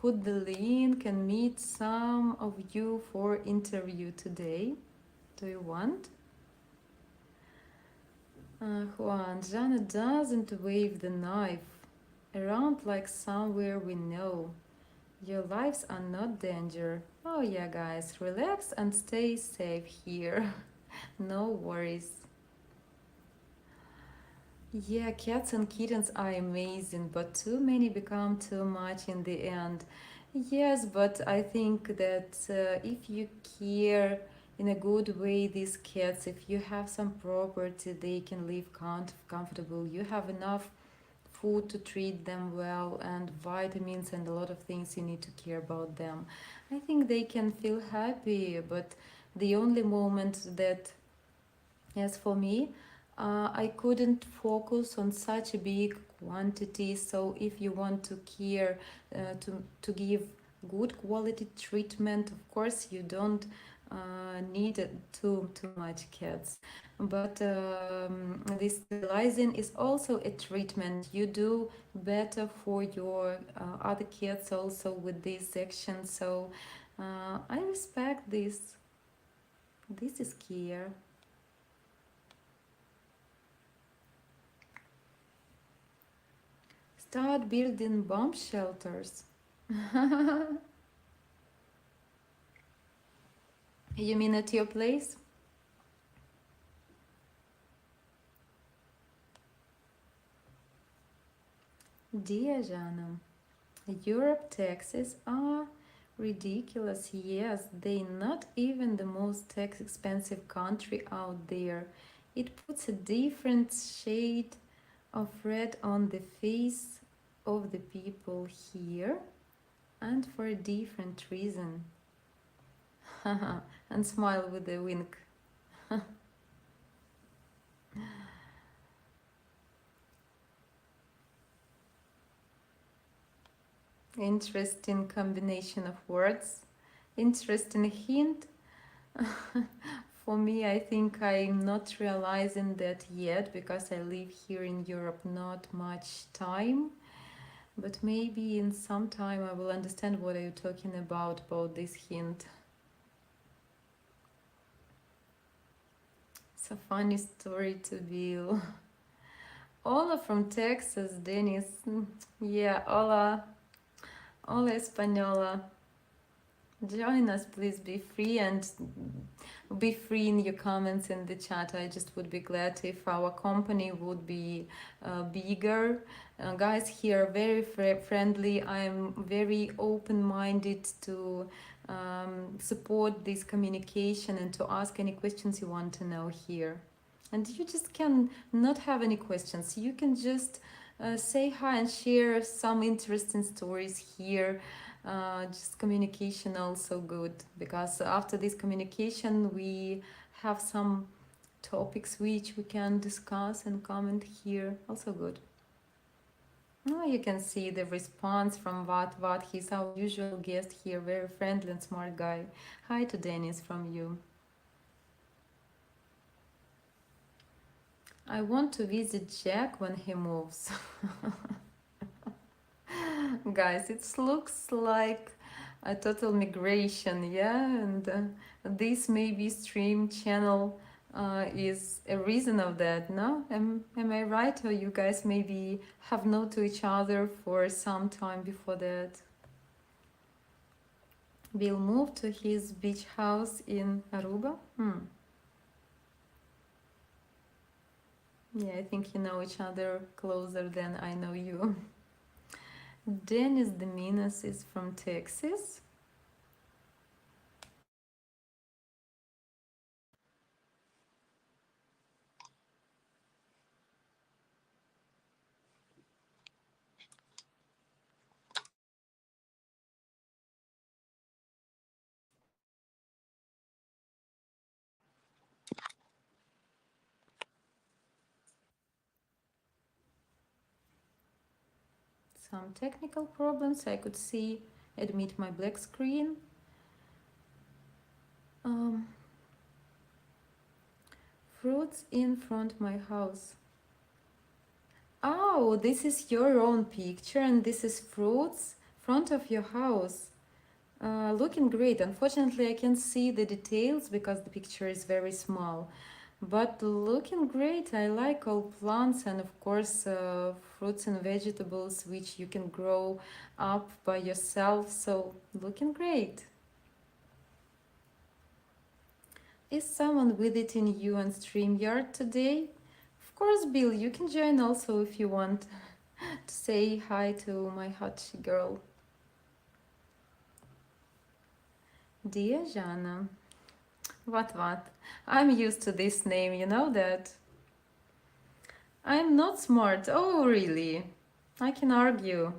put the link and meet some of you for interview today. Do you want? Juan, Zhanna doesn't wave the knife around like somewhere we know. Your lives are not danger. Oh yeah, guys, relax and stay safe here. No worries. Yeah, cats and kittens are amazing, but too many become too much in the end. Yes, but I think that if you care in a good way these cats, if you have some property, they can live comfortable. You have enough food to treat them well, and vitamins and a lot of things you need to care about them. I think they can feel happy, but the only moment that, as for me, I couldn't focus on such a big quantity. So if you want to care, to give good quality treatment, of course you don't need too much cats. But this sterilizing is also a treatment. You do better for your other cats also with this action. So I respect this. This is care. Start building bomb shelters. You mean at your place? Dear Zhanna, Europe taxes are ridiculous. Yes, they not even the most tax expensive country out there. It puts a different shade of red on the face of the people here, and for a different reason. And smile with a wink. Interesting combination of words. Interesting hint. For me, I think I'm not realizing that yet, because I live here in Europe not much time. But maybe in some time I will understand what are you talking about this hint. It's a funny story to be. Hola from Texas, Dennis. Yeah, hola. Hola, Española. Join us, please. Be free and be free in your comments in the chat. I just would be glad if our company would be bigger. Guys here are very friendly. I'm very open-minded to support this communication and to ask any questions you want to know here. And you just can not have any questions. You can just say hi and share some interesting stories here. Just communication also good, because after this communication we have some topics which we can discuss and comment here, also good. Oh, you can see the response from What. He's our usual guest here, very friendly and smart guy. Hi to Dennis from you. I want to visit Jack when he moves. Guys, it looks like a total migration, yeah, and this maybe stream channel is a reason of that, no? Am I right? Or you guys maybe have known to each other for some time before that? Will move to his beach house in Aruba? Yeah, I think you know each other closer than I know you. Dennis the Minas is from Texas. Some technical problems. I could see, admit my black screen. Um, Fruits in front my house. Oh, this is your own picture and this is fruits front of your house. Looking great. Unfortunately, I can't see the details because the picture is very small. But looking great. I like all plants and of course fruits and vegetables which you can grow up by yourself. So looking great. Is someone with it in you on StreamYard today? Of course, Bill, you can join also if you want to say hi to my hot girl. Dear Zhanna. What? I'm used to this name, you know that? I'm not smart. Oh, really? I can argue.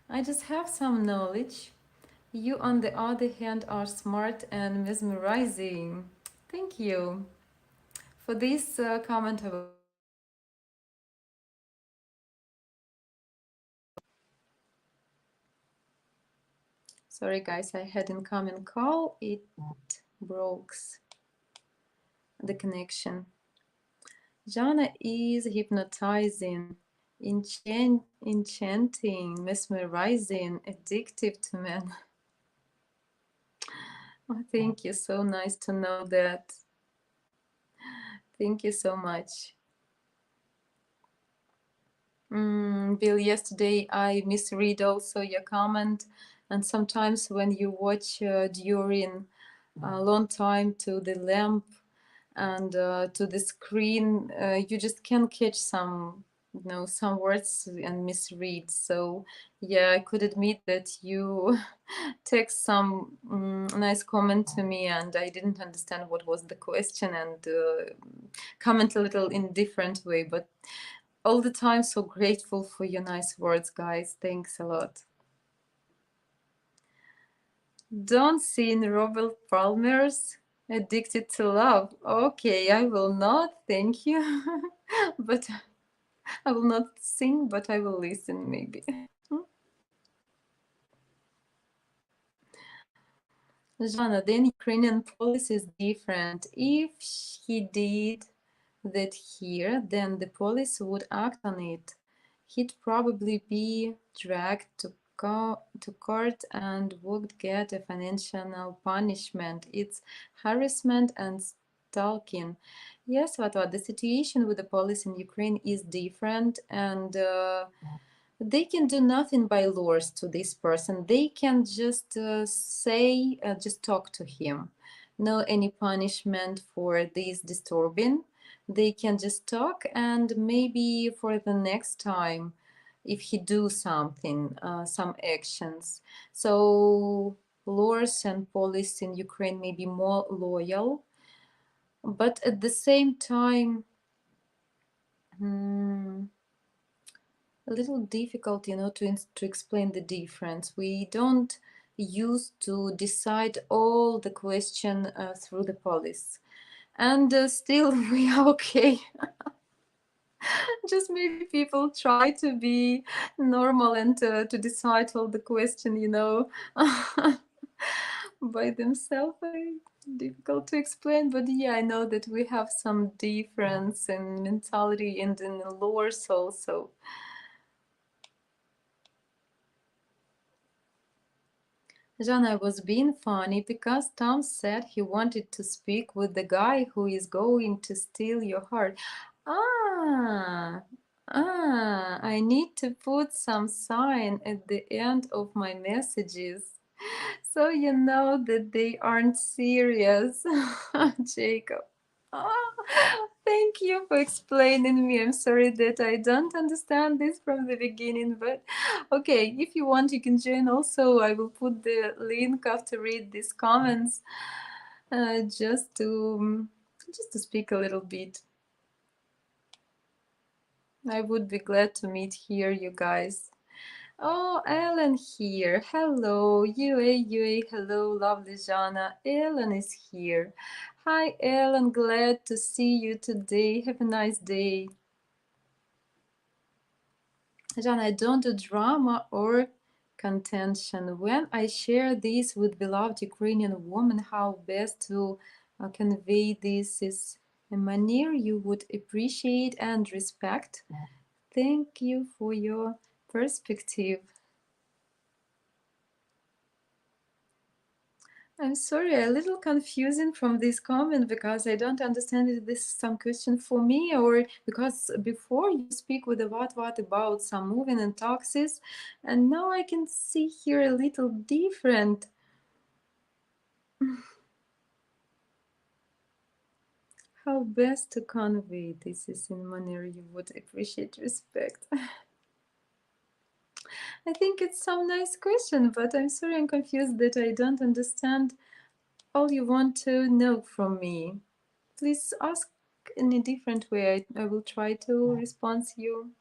I just have some knowledge. You, on the other hand, are smart and mesmerizing. Thank you for this comment. Sorry, guys, I had incoming call. It broke the connection. Zhanna is hypnotizing, enchanting, mesmerizing, addictive to men. Oh, thank you. So nice to know that. Thank you so much. Bill, yesterday I misread also your comment, and sometimes when you watch during a long time to the lamp and to the screen, you just can catch some, some words and misread. So yeah, I could admit that you text some nice comment to me and I didn't understand what was the question and comment a little in different way, but all the time so grateful for your nice words, guys. Thanks a lot. Don't sing Robert Palmer's Addicted to Love. Okay, I will not, thank you. But I will not sing, but I will listen maybe. Zhanna, then Ukrainian policy is different. If he did that here, then the police would act on it. He'd probably be dragged to court and would get a financial punishment. It's harassment and stalking. Yes, what the situation with the police in Ukraine is different, and they can do nothing by laws to this person. They can just just talk to him. No any punishment for this disturbing. They can just talk, and maybe for the next time, if he do something, some actions. So lords and police in Ukraine may be more loyal, but at the same time, a little difficult, to explain the difference. We don't use to decide all the question through the police, and still we are okay. Just maybe people try to be normal and to decide all the question, by themselves. Difficult to explain, but yeah, I know that we have some difference in mentality and in the lores also. Zhanna, I was being funny because Tom said he wanted to speak with the guy who is going to steal your heart. Ah, I need to put some sign at the end of my messages so you know that they aren't serious. Jacob. Thank you for explaining me. I'm sorry that I don't understand this from the beginning, but okay, if you want, you can join also. I will put the link after read these comments, just to speak a little bit. I would be glad to meet here, you guys. Oh, Ellen here. Hello, UA. Hello, lovely Zhanna. Ellen is here. Hi, Ellen. Glad to see you today. Have a nice day. Zhanna, I don't do drama or contention. When I share this with beloved Ukrainian woman, how best to convey this is a manner you would appreciate and respect. Thank you for your perspective. I'm sorry, a little confusing from this comment because I don't understand if this is some question for me or because before you speak with a what about some moving and taxes, and now I can see here a little different. How best to convey this is in manner you would appreciate respect. I think it's some nice question, but I'm sorry I'm confused that I don't understand all you want to know from me. Please ask in a different way. I will try to respond to you.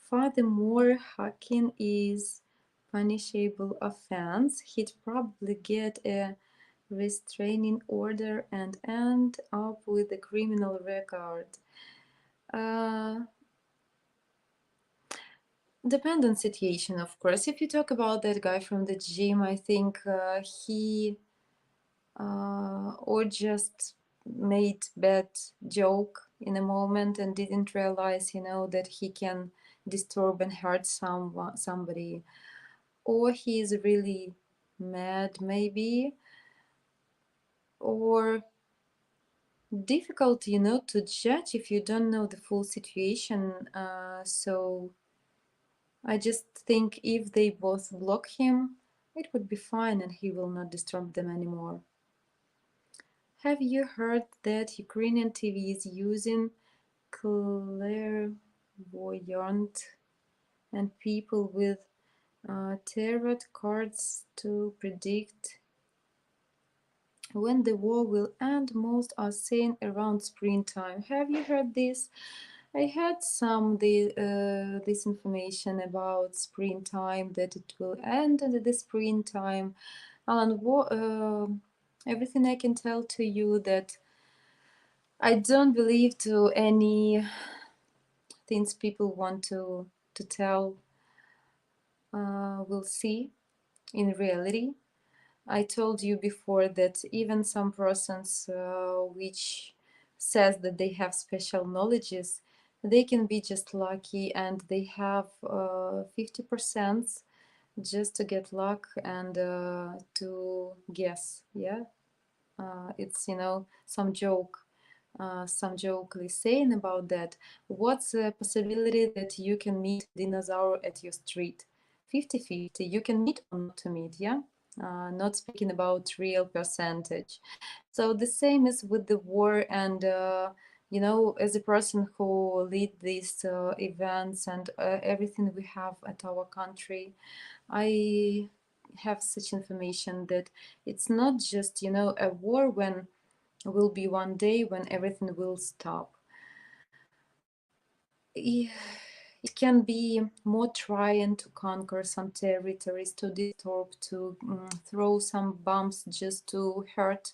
Furthermore, hacking is punishable offense. He'd probably get a restraining order and end up with a criminal record. Depends on situation, of course. If you talk about that guy from the gym, I think he or just made bad joke in a moment and didn't realize, that he can disturb and hurt somebody, or he is really mad maybe, or difficult, to judge if you don't know the full situation. So I just think if they both block him, it would be fine and he will not disturb them anymore. Have you heard that Ukrainian TV is using clairvoyant and people with tarot cards to predict when the war will end? Most are saying around springtime. Have you heard this? I had this information about springtime, that it will end at the springtime. Alan, everything I can tell to you that I don't believe to any things people want to tell. We'll see in reality. I told you before that even some persons which says that they have special knowledges, they can be just lucky and they have 50% just to get luck and to guess. Yeah, it's some joke. Some jokingly saying about that. What's the possibility that you can meet dinosaur at your street? 50-50. You can meet or not to meet, yeah? Not speaking about real percentage. So the same is with the war and you know, as a person who lead these events and everything we have at our country, I have such information that it's not just, you know, a war when will be one day when everything will stop. It can be more trying to conquer some territories, to disturb, to throw some bombs just to hurt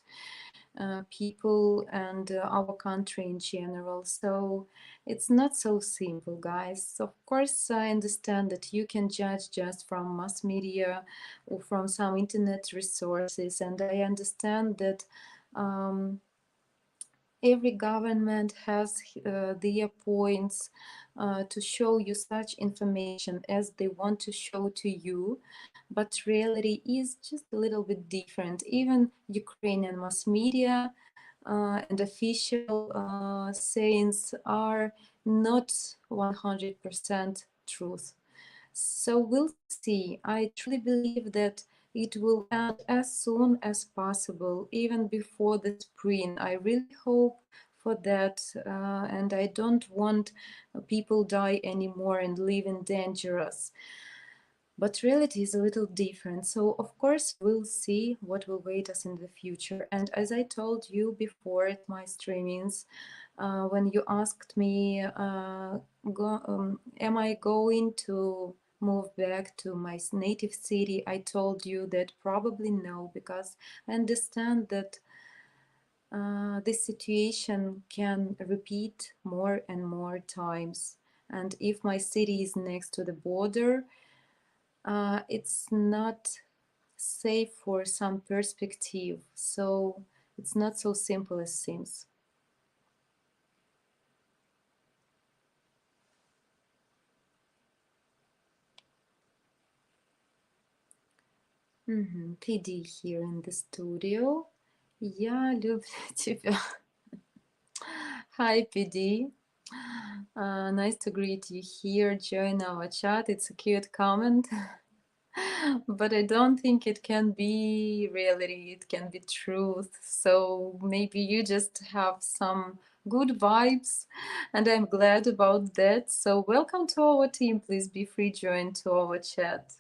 people and our country in general. So it's not so simple, guys. Of course, I understand that you can judge just from mass media or from some internet resources, and I understand that every government has their points to show you such information as they want to show to you, but reality is just a little bit different. Even Ukrainian mass media and official sayings are not 100% truth. So we'll see. I truly believe that it will end as soon as possible, even before the spring. I really hope for that, and I don't want people die anymore and live in dangerous. But reality is a little different. So of course we'll see what will wait us in the future. And as I told you before at my streamings, when you asked me, am I going to move back to my native city, I told you that probably no, because I understand that this situation can repeat more and more times. And if my city is next to the border, it's not safe for some perspective. So it's not so simple as seems. PD here in the studio. Я люблю тебя. Hi, PD. Nice to greet you here. Join our chat. It's a cute comment. But I don't think it can be reality, it can be truth. So maybe you just have some good vibes, and I'm glad about that. So welcome to our team. Please be free join to our chat.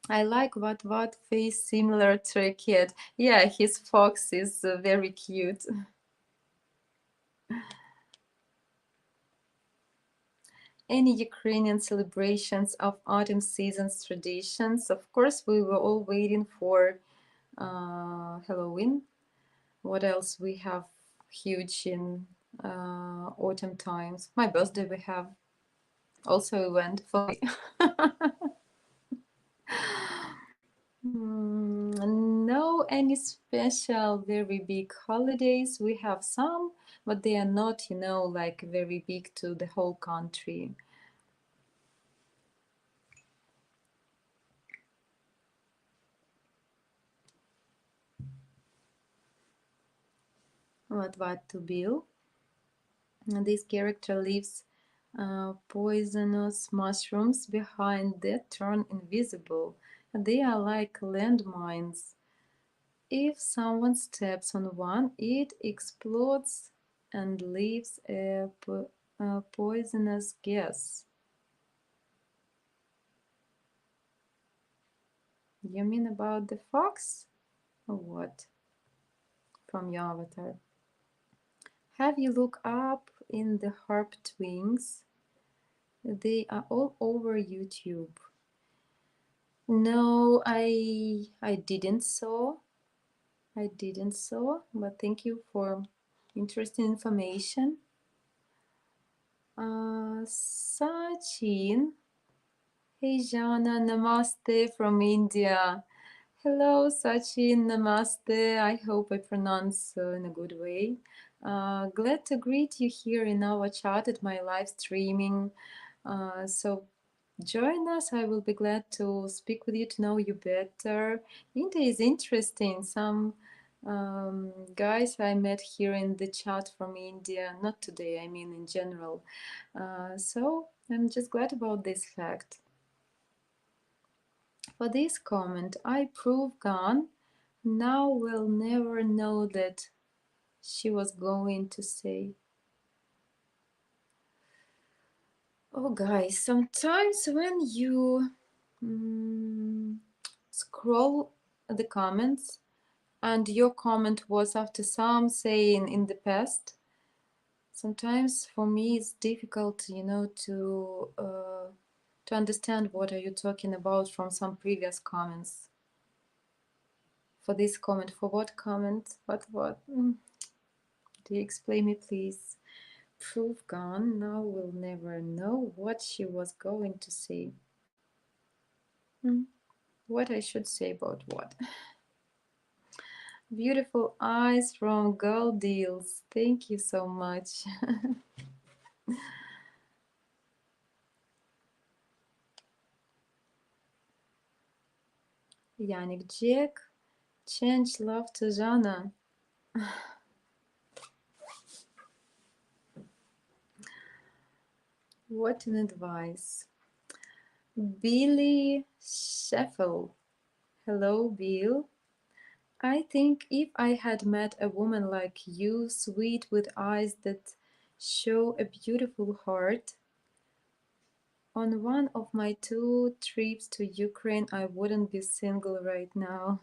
I like what face similar to a cat. Yeah, his fox is very cute. Any Ukrainian celebrations of autumn season's traditions? Of course, we were all waiting for Halloween. What else we have huge in autumn times? My birthday we have also event for me. No, any special very big holidays. We have some, but they are not, you know, like very big to the whole country. What to Bill? This character leaves poisonous mushrooms behind that turn invisible. They are like landmines. If someone steps on one, it explodes and leaves a poisonous gas. You mean about the fox? Or what? From your avatar. Have you looked up in the harp twins? They are all over YouTube. No, I didn't saw. I didn't saw, but thank you for interesting information. Sachin. Hey Zhanna, namaste from India. Hello Sachin, namaste. I hope I pronounce in a good way. Glad to greet you here in our chat at my live streaming. So join us. I will be glad to speak with you, to know you better. India is interesting. Some guys I met here in the chat from India, not today, I mean in general. So I'm just glad about this fact. For this comment, I prove gone. Now we'll never know that she was going to say. Oh, guys, sometimes when you scroll the comments and your comment was after some saying in the past, sometimes for me it's difficult, you know, to understand what are you talking about from some previous comments. For this comment, for what comment? What? Do you explain me, please? Proof gone. Now we'll never know what she was going to say. What I should say about what? Beautiful eyes from Girl Deals. Thank you so much. Yannick Jack. Change love to Zhanna. What an advice. Billy Sheffield. Hello, Bill. I think if I had met a woman like you, sweet with eyes that show a beautiful heart, on one of my 2 trips to Ukraine, I wouldn't be single right now.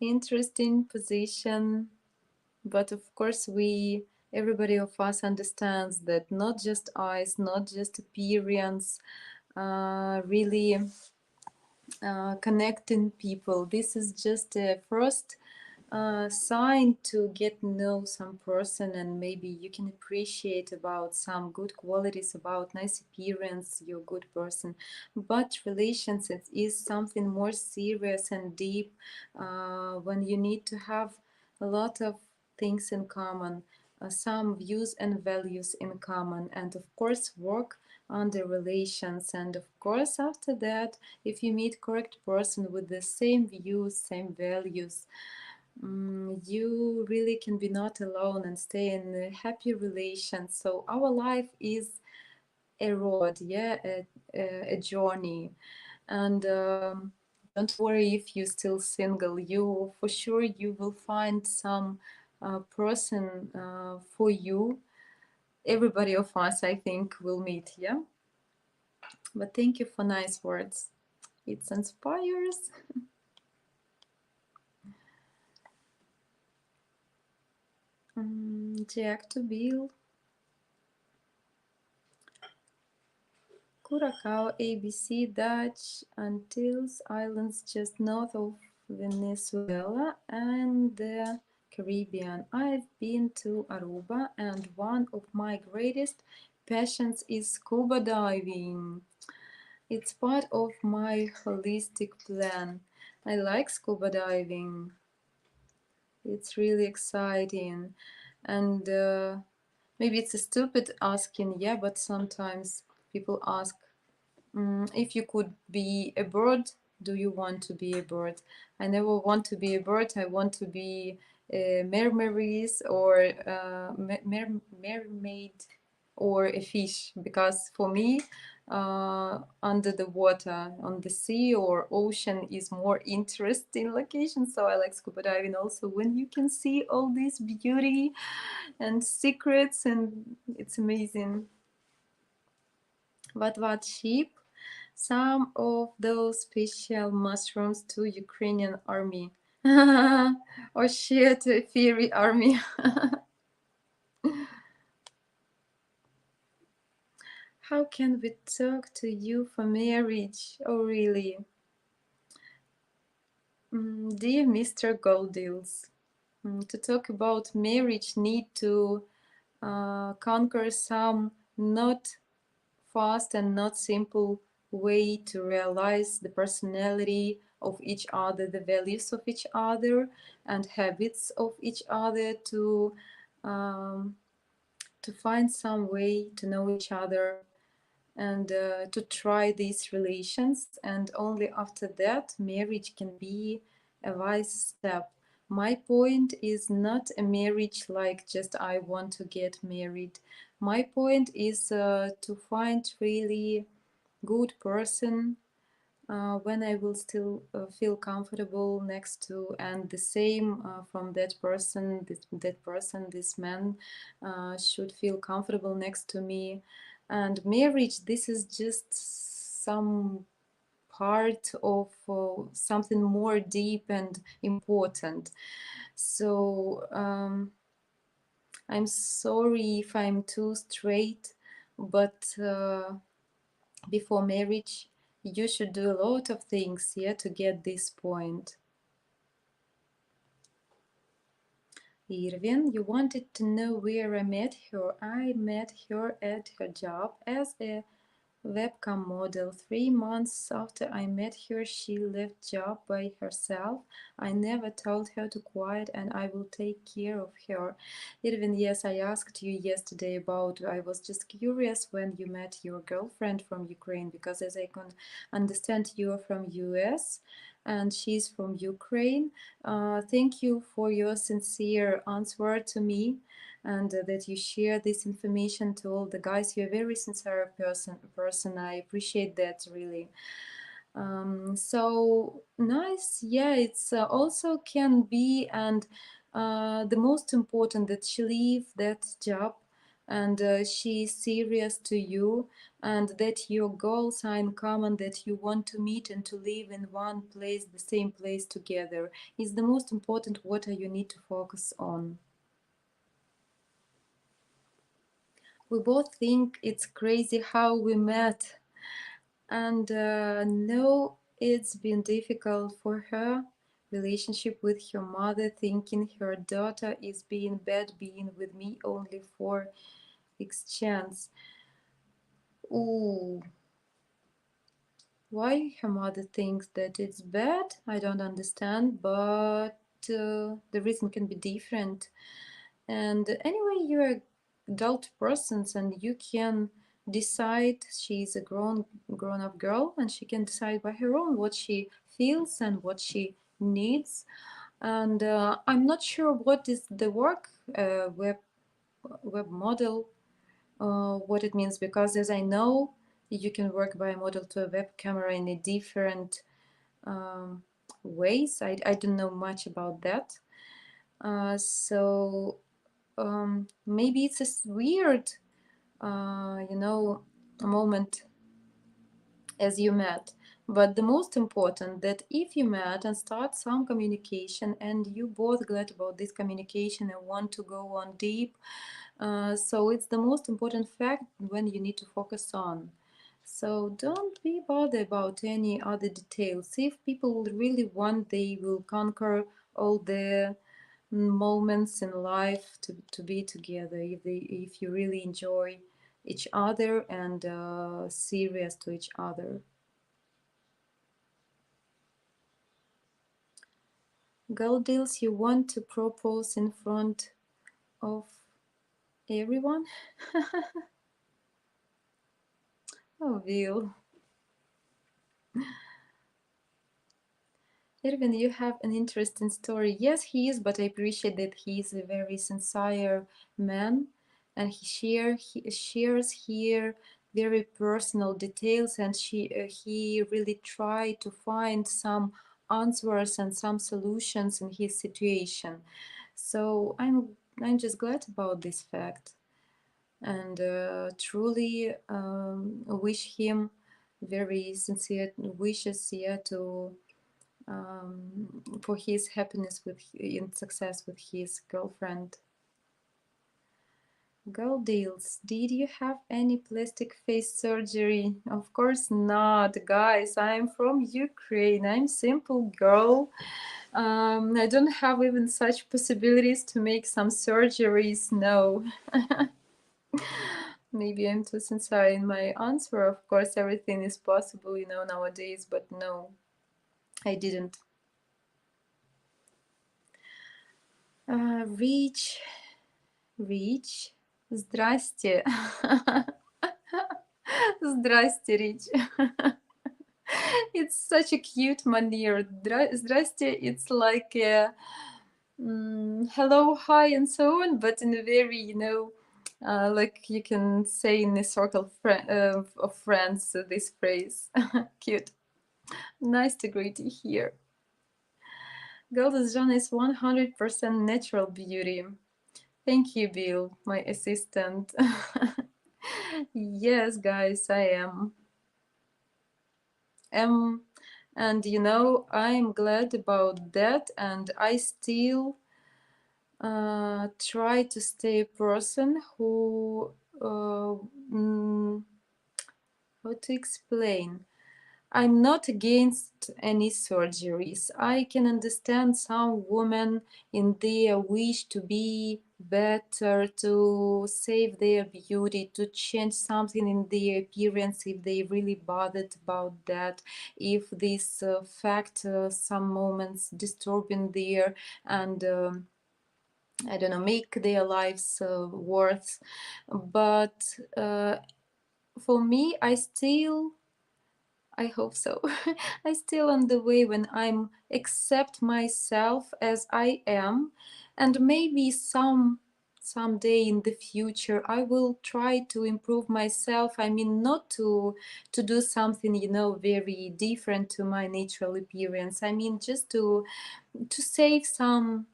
Interesting position, but of course everybody of us understands that not just eyes, not just appearance, really connecting people. This is just a first sign to get know some person, and maybe you can appreciate about some good qualities, about nice appearance, you're a good person. But relationships is something more serious and deep, when you need to have a lot of things in common, some views and values in common, and of course work on the relations. And of course after that, if you meet correct person with the same views, same values, you really can be not alone and stay in a happy relation. So our life is a road, yeah, a journey. And don't worry if you're still single, you for sure you will find some person for you. Everybody of us, I think, will meet, yeah. But thank you for nice words, it inspires. Jack to Bill. Curacao, ABC, Dutch, Antilles Islands just north of Venezuela and the Caribbean. I've been to Aruba and one of my greatest passions is scuba diving. It's part of my holistic plan. I like scuba diving. It's really exciting. And maybe it's a stupid asking, yeah, but sometimes people ask, if you could be a bird, do you want to be a bird? I never want to be a bird. I want to be a mermaid or mermaid or a fish, because for me, under the water, on the sea or ocean is more interesting location. So I like scuba diving also, when you can see all this beauty and secrets, and it's amazing. What sheep? Some of those special mushrooms to Ukrainian army. Or share to a fairy army. How can we talk to you for marriage? Oh, really? Dear Mr. Goldills, to talk about marriage need to conquer some not fast and not simple way to realize the personality of each other, the values of each other, and habits of each other, um, to find some way to know each other and to try these relations. And only after that, marriage can be a wise step. My point is not a marriage like just I want to get married. My point is to find really good person when I will still feel comfortable next to, and the same from that person, this man should feel comfortable next to me. And marriage, this is just some part of something more deep and important. So I'm sorry if I'm too straight, but before marriage, you should do a lot of things, yeah, to get this point. Irvin, you wanted to know where I met her. I met her at her job as a webcam model. 3 months after I met her, she left job by herself. I never told her to quit, and I will take care of her. Irvin, yes, I asked you yesterday about, I was just curious when you met your girlfriend from Ukraine, because as I can understand, you are from US and she's from Ukraine. Thank you for your sincere answer to me, and that you share this information to all the guys. You're a very sincere person. I appreciate that, really. So nice. Yeah, it's also can be, and the most important, that she leave that job, and she's serious to you, and that your goals are in common, that you want to meet and to live in one place, the same place together, is the most important what you need to focus on. We both think it's crazy how we met, and no, it's been difficult for her relationship with her mother, thinking her daughter is being bad, being with me only for exchange. Ooh, why her mother thinks that it's bad, I don't understand, but the reason can be different. And anyway, you're adult persons, and you can decide. She's a grown-up girl, and she can decide by her own what she feels and what she needs. And I'm not sure what is the work web model, what it means, because as I know, you can work by a model to a web camera in a different ways. I don't know much about that. So maybe it's a weird, a moment as you met. But the most important, that if you met and start some communication, and you both glad about this communication and want to go on deep, so it's the most important fact when you need to focus on. So don't be bothered about any other details. If people really want, they will conquer all the moments in life to be together, if you really enjoy each other and serious to each other. Girl deals, you want to propose in front of everyone? Oh, Will. Irvin, you have an interesting story. Yes, he is, but I appreciate that he is a very sincere man, and he shares here very personal details, and he really tried to find some answers and some solutions in his situation. So I'm just glad about this fact, and truly wish him very sincere wishes, yeah, to for his happiness in success with his girlfriend. Girl deals, did you have any plastic face surgery? Of course not, guys. I'm from Ukraine. I'm simple girl. I don't have even such possibilities to make some surgeries. No. Maybe I'm too sincere in my answer. Of course, everything is possible, nowadays, but no, I didn't. Reach. Здрасте. Здрасте, Rich. It's such a cute manner. Здрасте, it's like a hello, hi, and so on, but in a very, like you can say in a circle of friends, this phrase. Cute. Nice to greet you here. Goddess Zhanna is 100% natural beauty. Thank you, Bill, my assistant. Yes, guys, I am. And you know, I'm glad about that, and I still try to stay a person who, how to explain? I'm not against any surgeries. I can understand some women in their wish to be better, to save their beauty, to change something in their appearance if they really bothered about that, if this fact some moments disturbing there and I don't know, make their lives worse. But for me, I hope so. I still on the way when I'm accept myself as I am, and maybe someday in the future I will try to improve myself. I mean, not to do something, you know, very different to my natural appearance. I mean, just to save some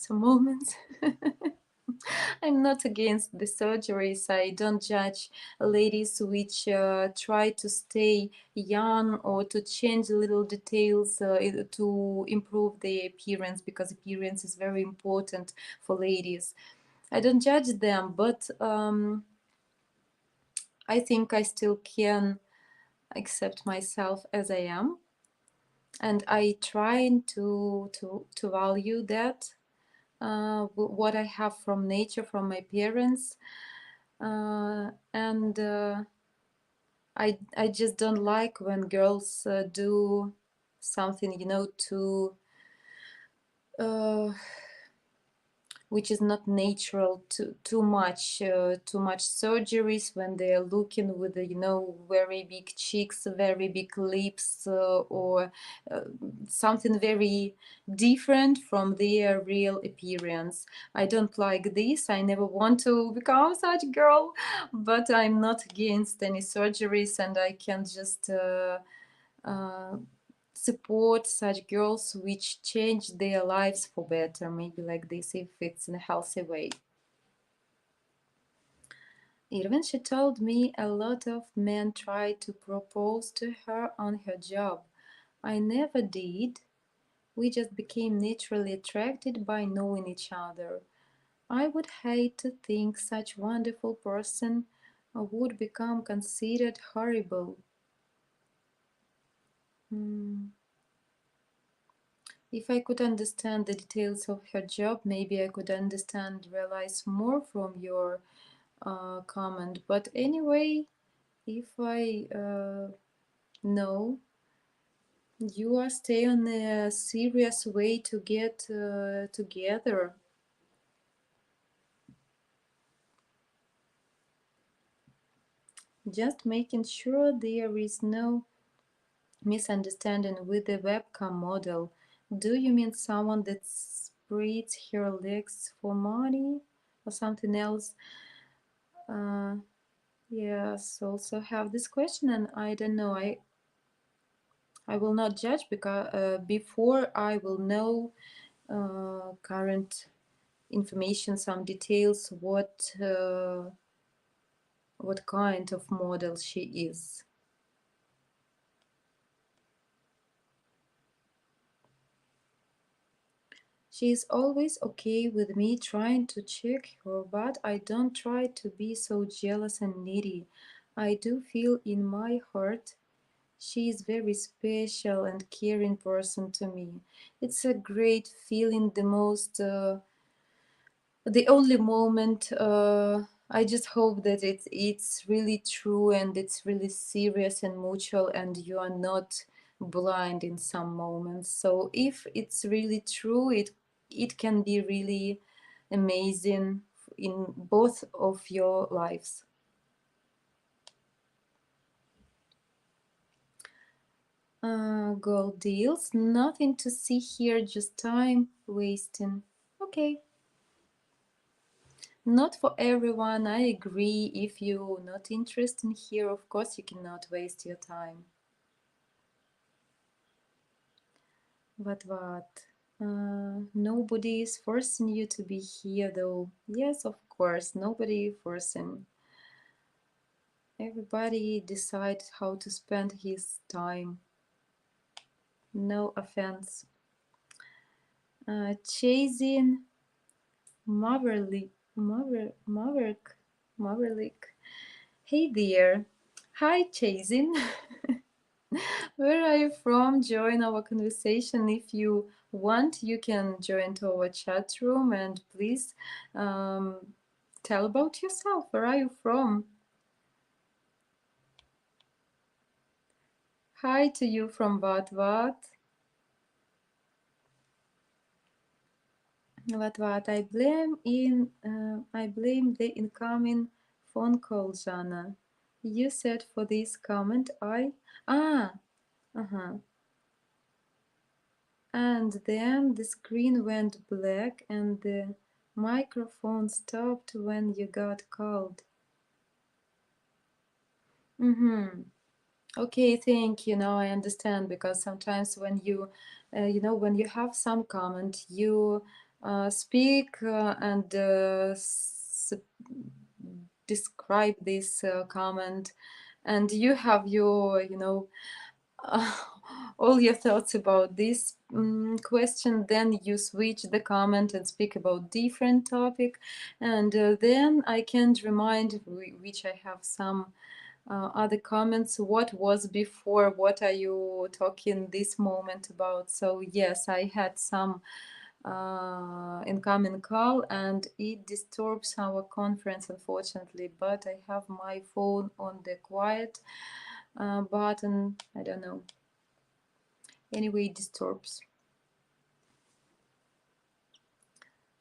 moments. I'm not against the surgeries. I don't judge ladies which try to stay young or to change little details to improve their appearance, because appearance is very important for ladies. I don't judge them, but I think I still can accept myself as I am, and I try to value that what I have from nature, from my parents, and I just don't like when girls do something, you know, uh, which is not natural, too much surgeries when they're looking with, you know, very big cheeks, very big lips, or uh, something very different from their real appearance. I don't like this. I never want to become such girl, but I'm not against any surgeries, and I can just uh, support such girls which change their lives for better, maybe like this, if it's in a healthy way. Even she told me a lot of men tried to propose to her on her job. I never did. We just became naturally attracted by knowing each other. I would hate to think such wonderful person would become considered horrible. Hmm. If I could understand the details of her job, maybe I could understand, realize more from your comment. But anyway, if I know you are stay on a serious way to get together, just making sure there is no misunderstanding with the webcam model. Do you mean someone that spreads her legs for money or something else? Uh, yes, also have this question, and I don't know. I will not judge because before I will know current information, some details, what kind of model she is. She is always okay with me trying to check her, but I don't try to be so jealous and needy. I do feel in my heart she is very special and caring person to me. It's a great feeling, the only moment I just hope that it's really true and it's really serious and mutual, and you are not blind in some moments. So if it's really true, it can be really amazing in both of your lives. Gold deals, nothing to see here, just time wasting. Okay. Not for everyone, I agree. If you're not interested in here, of course you cannot waste your time. What? Nobody is forcing you to be here, though. Yes, of course, nobody forcing. Everybody decides how to spend his time. No offense. Chasing Maverick. Hey there. Hi, Chasing. Where are you from? Join our conversation. If you want, you can join to our chat room and please tell about yourself. Where are you from? Hi to you from what? What? I blame the incoming phone call, Zhanna. You said for this comment uh-huh. And then the screen went black and the microphone stopped when you got called. Mm-hmm. Okay, thank you. Now I understand because sometimes when when you have some comment, you speak and describe this comment, and you have your, all your thoughts about this question. Then you switch the comment and speak about different topic, and then I can't remind which I have some other comments, what was before, what are you talking this moment about. So yes, I had some incoming call and it disturbs our conference, unfortunately, but I have my phone on the quiet button. I don't know, anyway, it disturbs.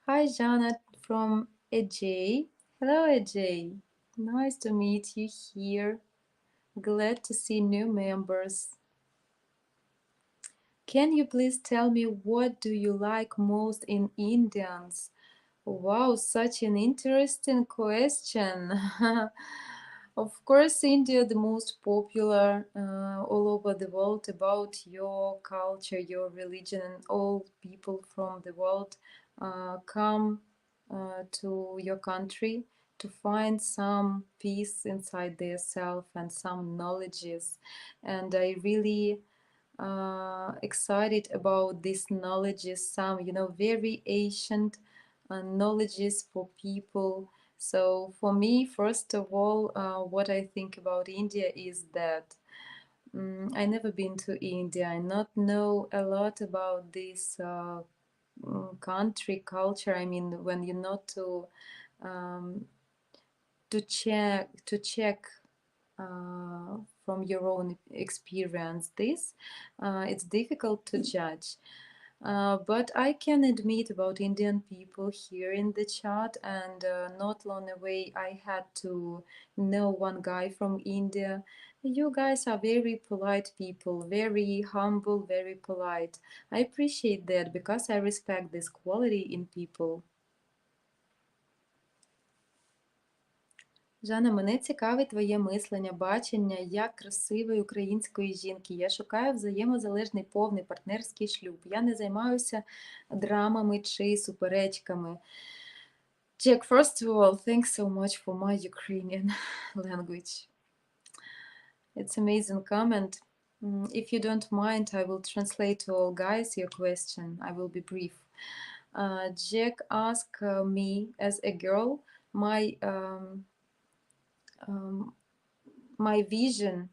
Hi, Zhanna from AJ. Hello, AJ. Nice to meet you here. Glad to see new members. Can you please tell me what do you like most in Indians? Wow, such an interesting question. Of course, India, the most popular all over the world about your culture, your religion, and all people from the world come to your country to find some peace inside their self and some knowledges. And I really excited about this knowledges, some very ancient knowledges for people. So for me, first of all, what I think about India is that I never been to India. I not know a lot about this country culture. I mean, when you not um, to check from your own experience this, it's difficult to judge. But I can admit about Indian people here in the chat, and not long away I had to know one guy from India. You guys are very polite people, very humble, very polite. I appreciate that because I respect this quality in people. Жанна, мене цікавить твоє мислення, бачення як красивої української жінки. Я шукаю взаємозалежний повний партнерський шлюб. Я не займаюся драмами чи суперечками. Jack, first of all, thanks so much for my Ukrainian language. It's amazing comment. If you don't mind, I will translate to all guys your question. I will be brief. Jack asked me as a girl, my vision,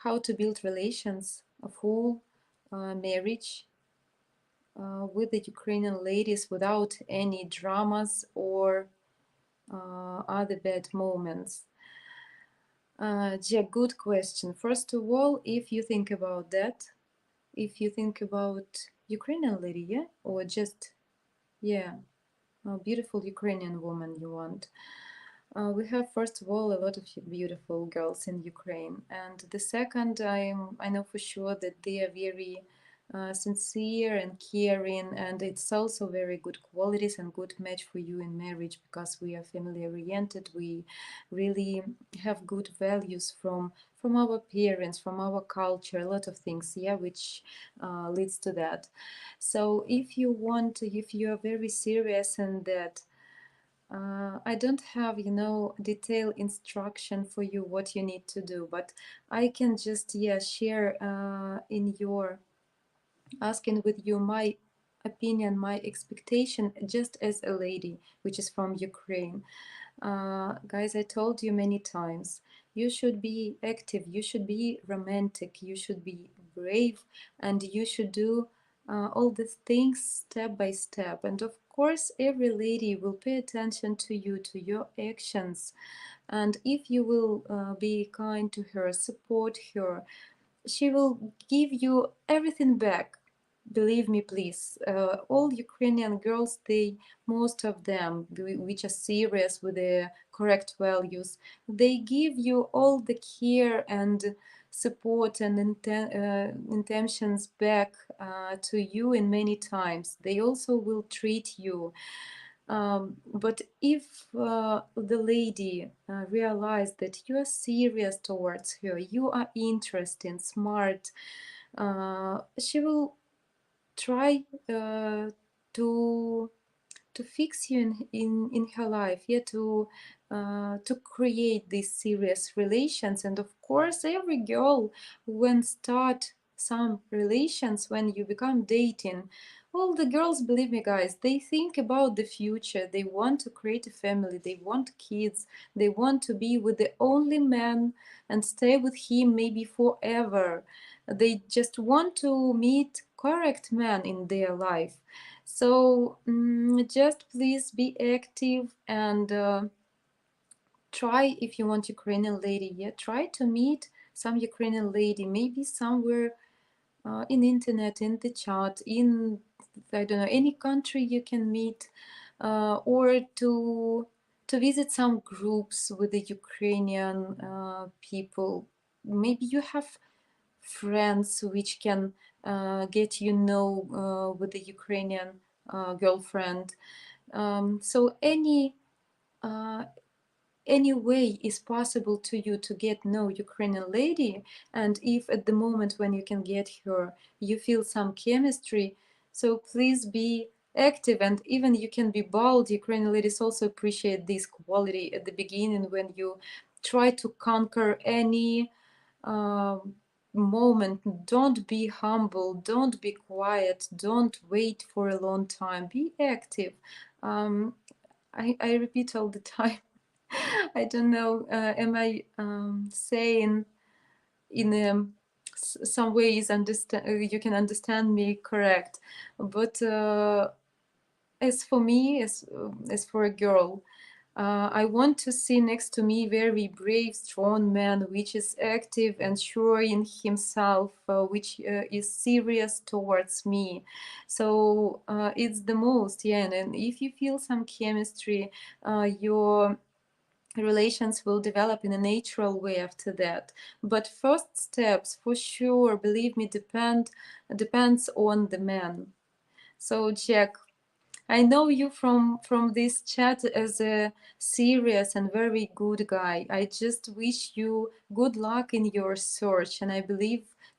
how to build relations, a full marriage with the Ukrainian ladies without any dramas or other bad moments. Yeah, good question. First of all, if you think about that, if you think about Ukrainian lady, yeah, or just, yeah, a beautiful Ukrainian woman you want. We have, first of all, a lot of beautiful girls in Ukraine, and the second, I know for sure that they are very sincere and caring, and it's also very good qualities and good match for you in marriage, because we are family oriented. We really have good values from our parents, from our culture, a lot of things, yeah, which leads to that. So if you want, if you are very serious in that, I don't have, detailed instruction for you what you need to do, but I can just, yeah, share in your asking with you my opinion, my expectation, just as a lady which is from Ukraine. Guys, I told you many times, you should be active, you should be romantic, you should be brave, and you should do all these things step by step. And of course, every lady will pay attention to you, to your actions. And if you will be kind to her, support her, she will give you everything back. Believe me, please. All Ukrainian girls, most of them, which are serious with their correct values, they give you all the care and support and intentions back to you in many times. They also will treat you. But if the lady realizes that you are serious towards her, you are interesting, smart, she will try to fix you in her life, yeah, to create these serious relations. And of course, every girl, when start some relations, when you become dating, all the girls, believe me, guys, they think about the future. They want to create a family, they want kids, they want to be with the only man and stay with him maybe forever. They just want to meet correct man in their life. So just please be active and try, if you want Ukrainian lady, yeah, try to meet some Ukrainian lady, maybe somewhere in internet, in the chat, in, I don't know, any country you can meet, or to visit some groups with the Ukrainian people. Maybe you have friends which can get with the Ukrainian girlfriend. So uh, any way is possible to you to get know Ukrainian lady, and if at the moment when you can get her, you feel some chemistry, so please be active. And even you can be bold. Ukrainian ladies also appreciate this quality at the beginning, when you try to conquer any um, moment. Don't be humble, don't be quiet, don't wait for a long time, be active. I repeat all the time. I don't know, am I saying in some ways understand, you can understand me correct, but as for me, as for a girl, I want to see next to me very brave, strong man, which is active and sure in himself, which is serious towards me. So it's the most, yeah. And if you feel some chemistry, your relations will develop in a natural way after that. But first steps, for sure, believe me, depends on the man. So Jack, I know you from this chat as a serious and very good guy. I just wish you good luck in your search, and I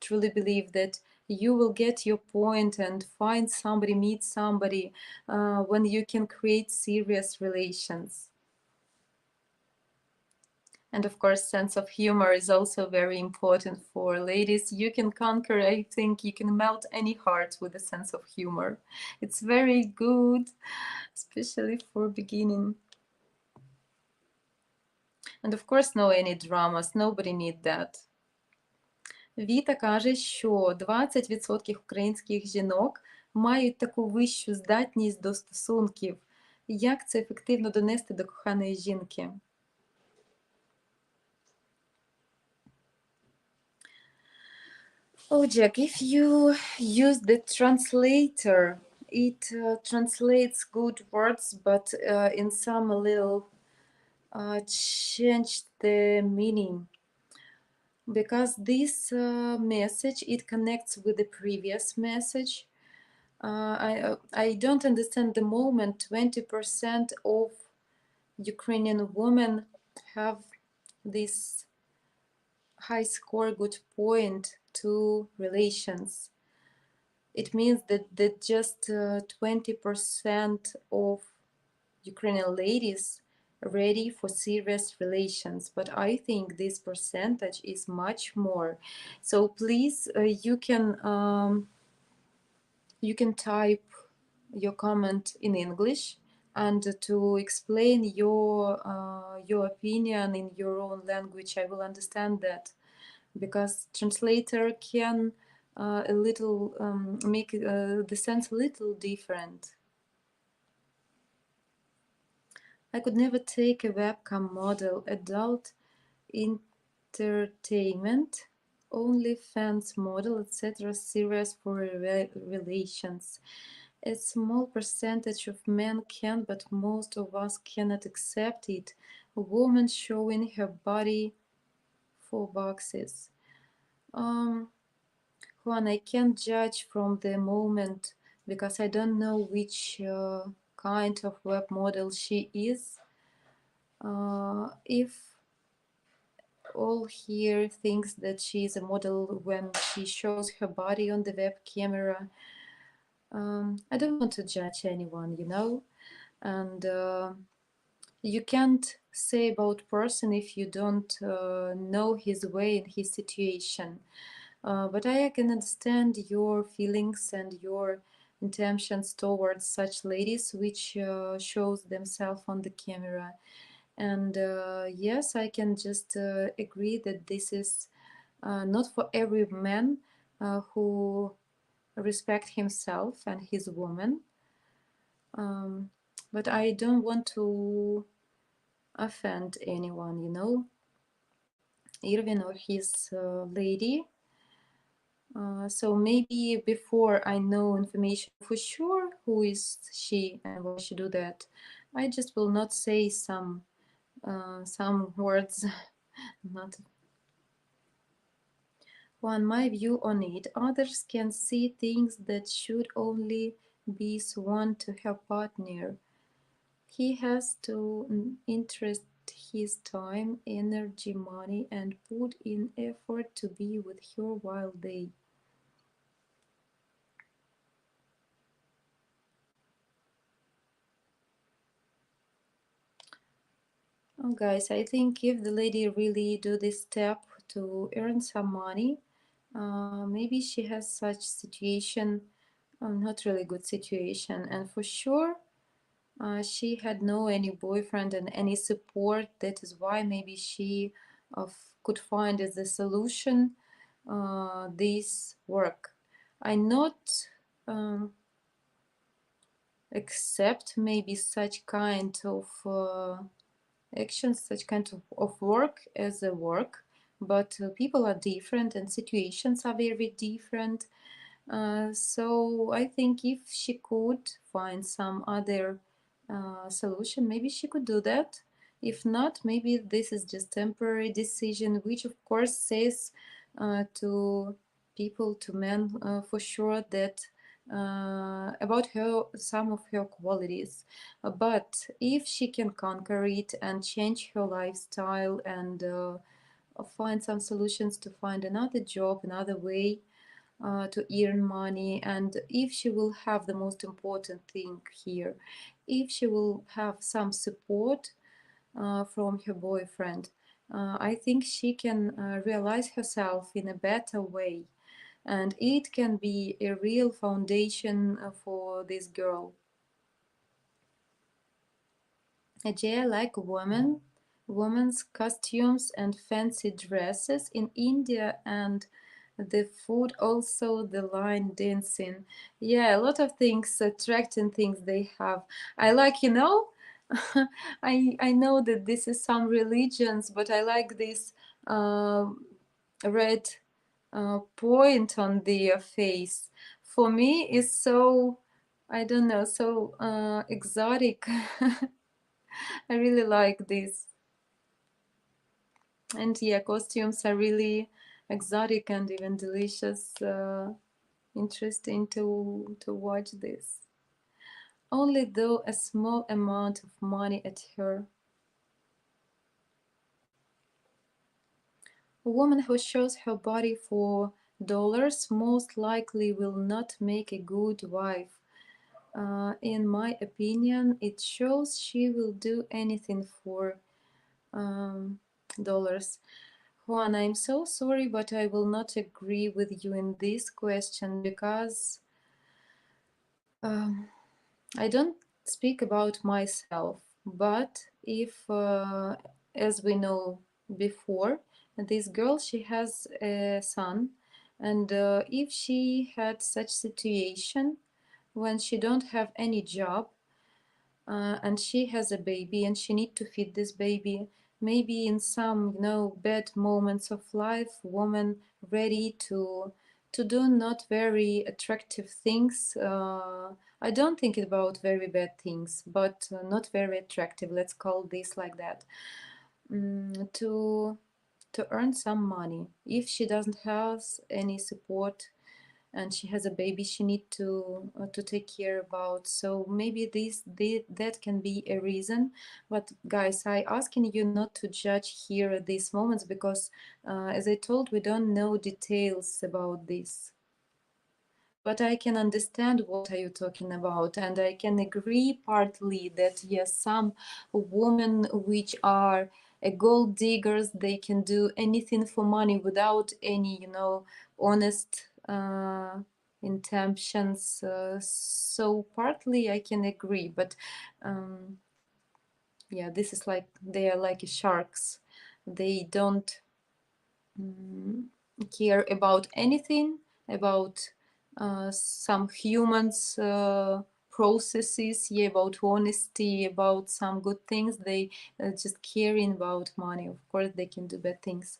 truly believe that you will get your point and find somebody, meet somebody when you can create serious relations. And of course, sense of humor is also very important for ladies. You can conquer, I think you can melt any heart with a sense of humor. It's very good, especially for beginning. And of course, no any dramas, nobody need that. Віта каже, що 20% українських жінок мають таку вищу здатність до стосунків. Як це ефективно донести до коханої жінки? Oh, Jack, if you use the translator, it translates good words, but in some little changed the meaning. because this message, it connects with the previous message. I don't understand the moment 20% of Ukrainian women have this high score, good point to relations. It means that just 20% of Ukrainian ladies ready for serious relations, but I think this percentage is much more. So please, you can type your comment in English, and to explain your opinion in your own language. I will understand that, because translator can a little make the sense a little different. I could never take a webcam model. Adult entertainment, OnlyFans model, etc. Serious for relations. A small percentage of men can, but most of us cannot accept it. A woman showing her body for boxes. Juan, I can't judge from the moment because I don't know which kind of web model she is. If all here thinks that she is a model when she shows her body on the web camera, I don't want to judge anyone, you know, and you can't say about person if you don't know his way and his situation. But I can understand your feelings and your intentions towards such ladies which shows themselves on the camera. And yes, I can just agree that this is not for every man who respect himself and his woman. But I don't want to offend anyone, you know, Irvin or his lady. So maybe before I know information for sure who is she and why she do that, I just will not say some words. Not one my view on it. Others can see things that should only be sworn to her partner. He has to interest his time, energy, money, and put in effort to be with her while they. Oh, guys, I think if the lady really do this step to earn some money, maybe she has such situation, not really good situation, and for sure she had no any boyfriend and any support. That is why maybe she could find as a solution this work. I not accept maybe such kind of actions, such kind of work as a work, but people are different and situations are very different. So I think if she could find some other solution, maybe she could do that. If not, maybe this is just temporary decision, which of course says to people, to men for sure, that about her, some of her qualities. But if she can conquer it and change her lifestyle and find some solutions to find another job, another way to earn money, and if she will have the most important thing here, if she will have some support from her boyfriend, I think she can realize herself in a better way, and it can be a real foundation for this girl. Ajay, I like women's costumes and fancy dresses in India, and the food, also the line dancing. Yeah, a lot of things, attracting things they have. I like, you know, I know that this is some religions, but I like this red point on their face. For me, is so, I don't know, so exotic. I really like this. And yeah, costumes are really exotic and even delicious. Interesting to watch this. Only though a small amount of money at her. A woman who shows her body for dollars most likely will not make a good wife. In my opinion, it shows she will do anything for dollars. Juan, I'm so sorry, but I will not agree with you in this question because I don't speak about myself. But if, as we know before, this girl, she has a son, and if she had such situation when she don't have any job, and she has a baby and she need to feed this baby, maybe in some bad moments of life, woman ready to do not very attractive things. I don't think about very bad things, but not very attractive, let's call this like that. To earn some money. If she doesn't have any support and she has a baby she need to take care about, so maybe that can be a reason. But guys, I asking you not to judge here at these moments, because as I told, we don't know details about this. But I can understand what are you talking about, and I can agree partly that yes, some women which are gold diggers, they can do anything for money without any, honest intentions. So partly I can agree, but yeah, this is like they are like sharks. They don't care about anything, about some humans processes, yeah, about honesty, about some good things. They just caring about money. Of course they can do bad things.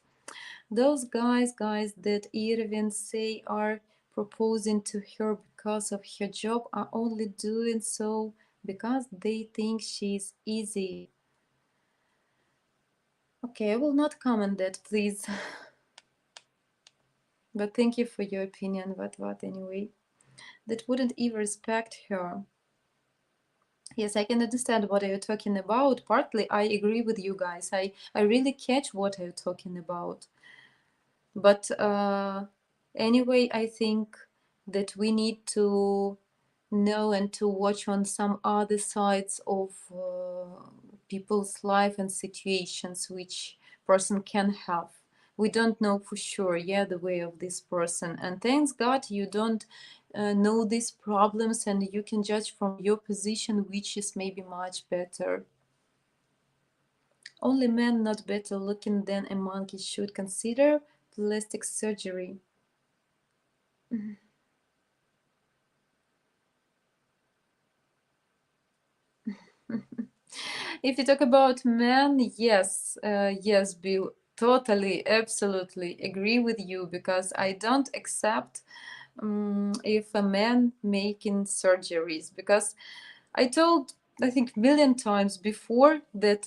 Those guys that Irvin say are proposing to her because of her job are only doing so because they think she's easy. Okay, I will not comment that, please. But thank you for your opinion. What anyway? That wouldn't even respect her. Yes, I can understand what you're talking about. Partly, I agree with you guys. I really catch what you're talking about. But anyway, I think that we need to know and to watch on some other sides of people's life and situations which person can have. We don't know for sure, yeah, the way of this person. And thanks God you don't know these problems, and you can judge from your position, which is maybe much better. Only men not better looking than a monkey should consider plastic surgery. If you talk about men, yes, yes, Bill, totally, absolutely agree with you, because I don't accept if a man making surgeries, because I told, I think, million times before that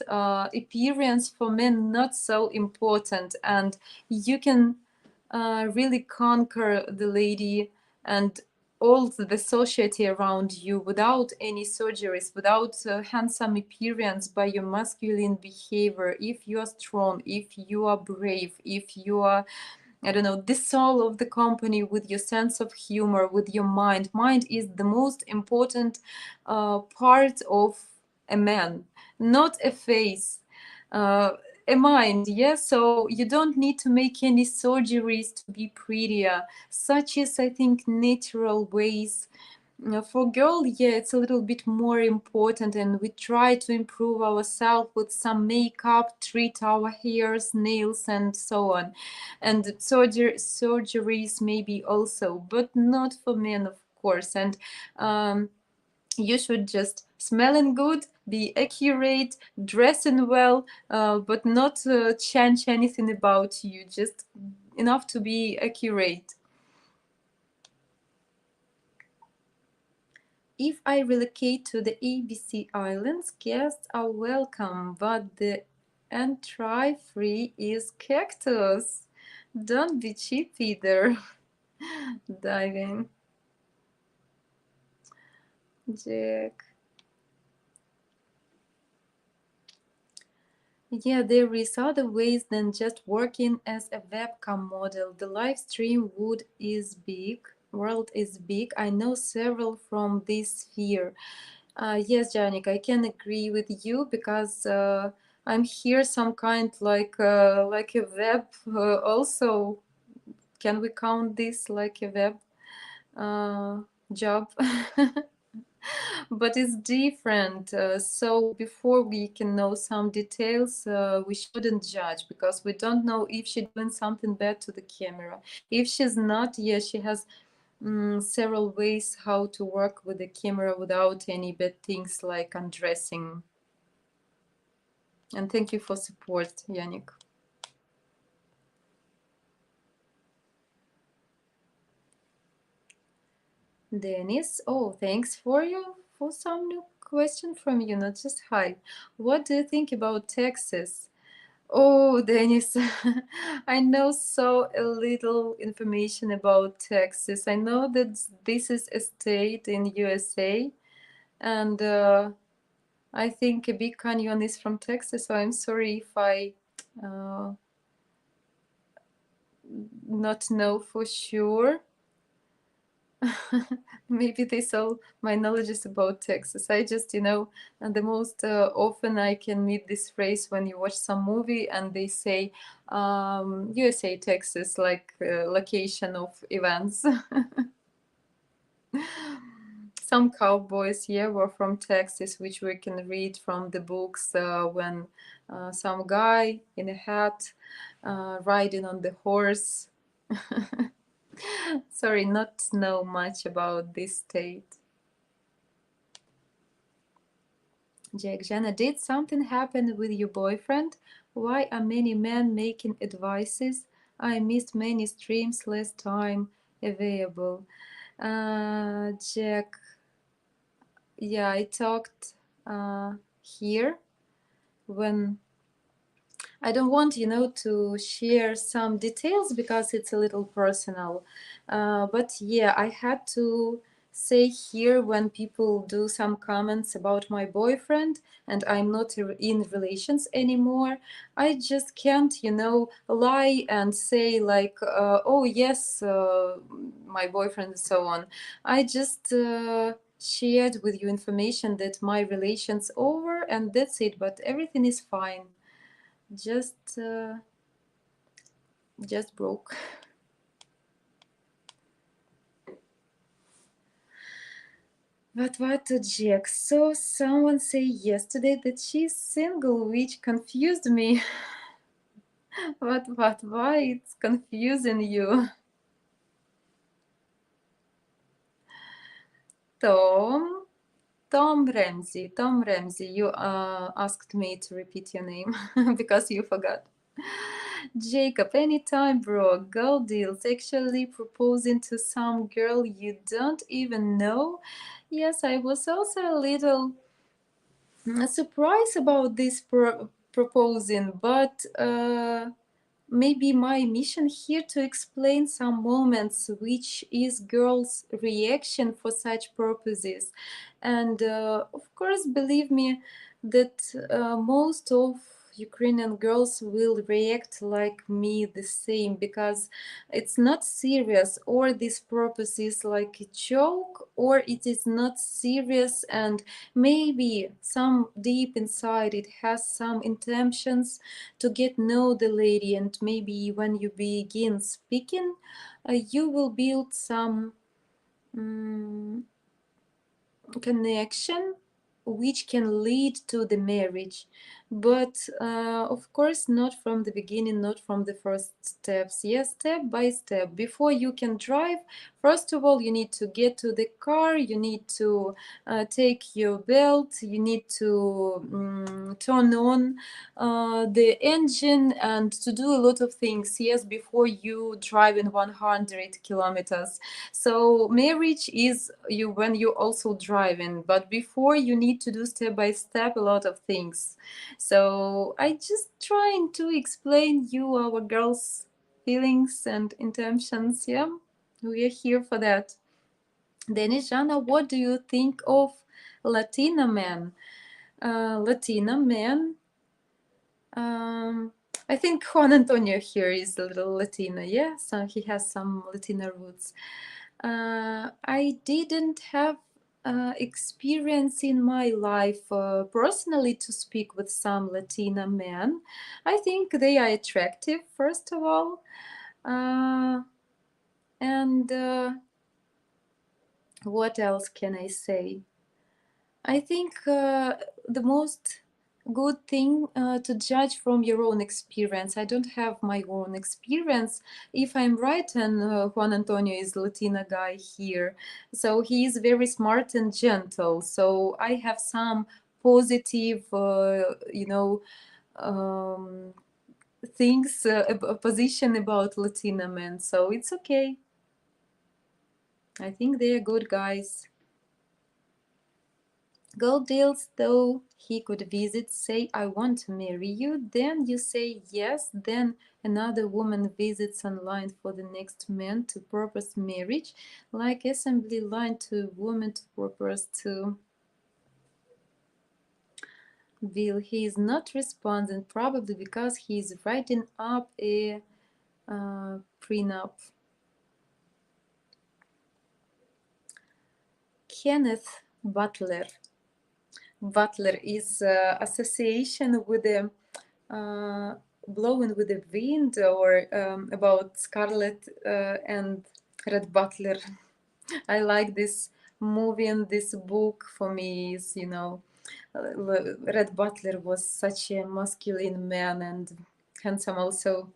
appearance for men not so important, and you can really conquer the lady and all the society around you without any surgeries, without handsome appearance, by your masculine behavior. If you are strong, if you are brave, if you are, I don't know, the soul of the company, with your sense of humor, with your mind. Mind is the most important part of a man, not a face. A mind, yes. So you don't need to make any surgeries to be prettier. Such is, I think, natural ways. For girl, yeah, it's a little bit more important, and we try to improve ourselves with some makeup, treat our hairs, nails, and so on. And surgeries maybe also, but not for men, of course. And you should just smelling good, be accurate, dressing well, but not change anything about you, just enough to be accurate. If I relocate to the ABC Islands, guests are welcome, but the entry free is cactus. Don't be cheap either. Diving. Jack. Yeah, there is other ways than just working as a webcam model. The live stream world is big. I know several from this sphere. Yes, Janik, I can agree with you because I'm here some kind like a web also. Can we count this like a web job? But it's different. So before we can know some details, we shouldn't judge because we don't know if she's doing something bad to the camera. If she's not, yes, she has several ways how to work with the camera without any bad things like undressing. And thank you for support, Yannick. Dennis, oh, thanks for some new question from you, not just hi. What do you think about Texas? Oh, Dennis, I know so a little information about Texas. I know that this is a state in USA, and I think a big canyon is from Texas. So I'm sorry if I uh, not know for sure. Maybe this all my knowledge is about Texas. I just, and the most often I can meet this phrase when you watch some movie and they say USA, Texas, like location of events. Some cowboys, yeah, were from Texas, which we can read from the books when some guy in a hat riding on the horse. Sorry, not know much about this state. Jack, Zhanna, did something happen with your boyfriend? Why are many men making advices? I missed many streams, less time available. Jack, yeah, I talked here when I don't want, to share some details because it's a little personal. But yeah, I had to say here when people do some comments about my boyfriend and I'm not in relations anymore, I just can't, lie and say like, oh yes, my boyfriend and so on. I just shared with you information that my relation's over and that's it, but everything is fine. Just broke. What, Jack? So someone say yesterday that she's single, which confused me. What, why it's confusing you? Tom, Tom Ramsey, you asked me to repeat your name because you forgot. Jacob, anytime, bro. Girl deals actually proposing to some girl you don't even know. Yes, I was also a little surprised about this proposing, but maybe my mission here to explain some moments which is girls' reaction for such purposes. And of course, believe me that most of Ukrainian girls will react like me the same because it's not serious, or this purpose is like a joke, or it is not serious, and maybe some deep inside it has some intentions to get know the lady, and maybe when you begin speaking you will build some connection which can lead to the marriage, but of course not from the beginning, not from the first steps. Yes, step by step. Before you can drive, first of all you need to get to the car, you need to take your belt, you need to turn on the engine and to do a lot of things, yes, before you drive in 100 kilometers. So marriage is you when you're also driving, but before you need to do step by step a lot of things. So I just trying to explain you, our girls, feelings and intentions. Yeah, we are here for that. Then, Zhanna, what do you think of Latina men? Latina men. I think Juan Antonio here is a little Latina. Yeah, so he has some Latina roots. I didn't have experience in my life personally to speak with some Latina men. I think they are attractive, first of all. And what else can I say? I think the most good thing to judge from your own experience. I don't have my own experience. If I'm right, and Juan Antonio is Latina guy here, so he is very smart and gentle. So I have some positive, um, things, a position about Latina men. So it's okay. I think they are good guys. Gold deals, though he could visit, say, I want to marry you, then you say yes, then another woman visits online for the next man to propose marriage, like assembly line to a woman to propose to. Will he is not responding, probably because he is writing up a prenup. Kenneth Butler. Butler is association with the blowing with the wind, or about Scarlet and Red Butler. I like this movie, and this book for me is, Red Butler was such a masculine man and handsome also.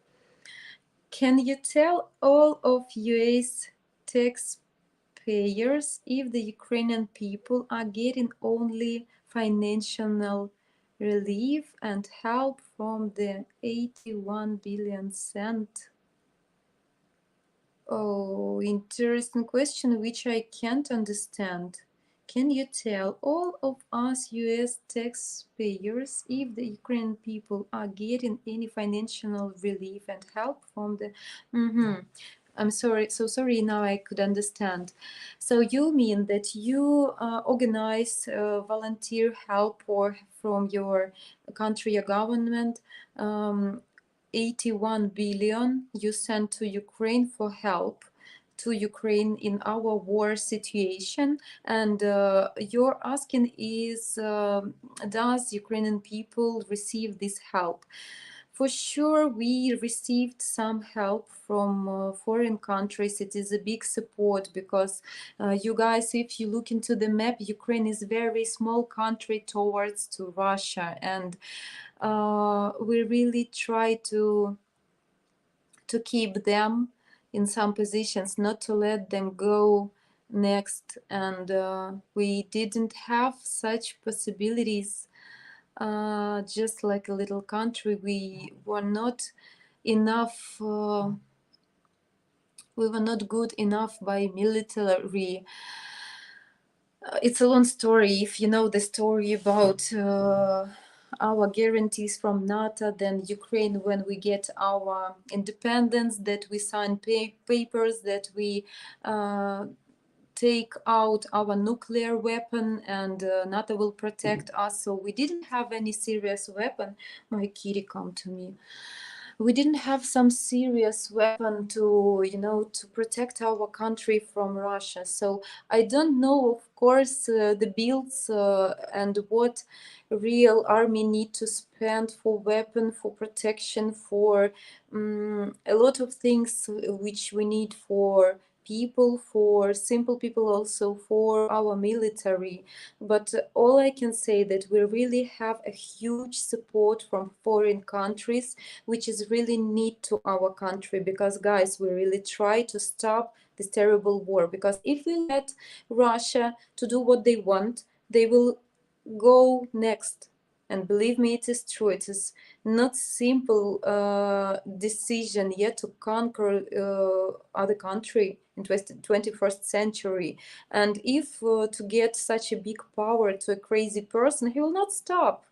Can you tell all of US taxpayers if the Ukrainian people are getting only financial relief and help from the 81 billion cent? Oh, interesting question, which I can't understand. Can you tell all of us US taxpayers if the Ukrainian people are getting any financial relief and help from the... I'm sorry, so sorry, now I could understand. So you mean that you organize volunteer help or from your country or government, 81 billion you sent to Ukraine for help to Ukraine in our war situation, and you're asking is does Ukrainian people receive this help? For sure, we received some help from foreign countries. It is a big support because you guys, if you look into the map, Ukraine is a very small country towards to Russia, and we really try to keep them in some positions, not to let them go next. And we didn't have such possibilities. Just like a little country, we were not enough. We were not good enough by military. It's a long story. If you know the story about our guarantees from NATO, then Ukraine, when we get our independence, that we sign papers, that we take out our nuclear weapon, and NATO will protect us. So we didn't have any serious weapon. My kitty, come to me. We didn't have some serious weapon to, to protect our country from Russia. So I don't know, of course, the builds and what real army need to spend for weapon, for protection, for a lot of things which we need for people, for simple people, also for our military. But all I can say that we really have a huge support from foreign countries, which is really need to our country, because guys, we really try to stop this terrible war, because if we let Russia to do what they want, they will go next. And believe me, it is true. It is not simple decision yet to conquer other country in 21st century. And if to get such a big power to a crazy person, he will not stop.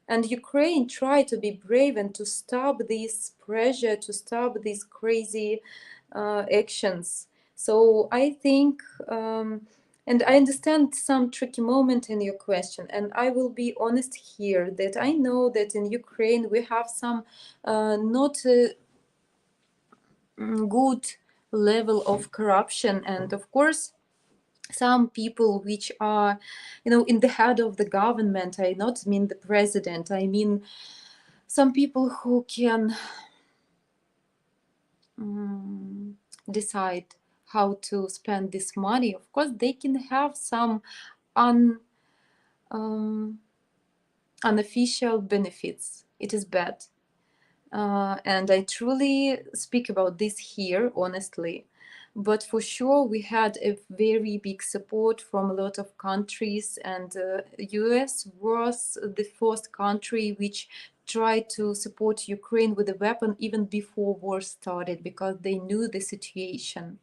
And Ukraine tried to be brave and to stop this pressure, to stop these crazy actions. So I think, and I understand some tricky moment in your question, and I will be honest here that I know that in Ukraine we have some not good level of corruption, and of course some people which are, you know, in the head of the government. I not mean the president, I mean some people who can decide how to spend this money. Of course they can have some um, unofficial benefits. It is bad. And I truly speak about this here, honestly. But for sure, we had a very big support from a lot of countries, and US was the first country which tried to support Ukraine with a weapon even before war started, because they knew the situation.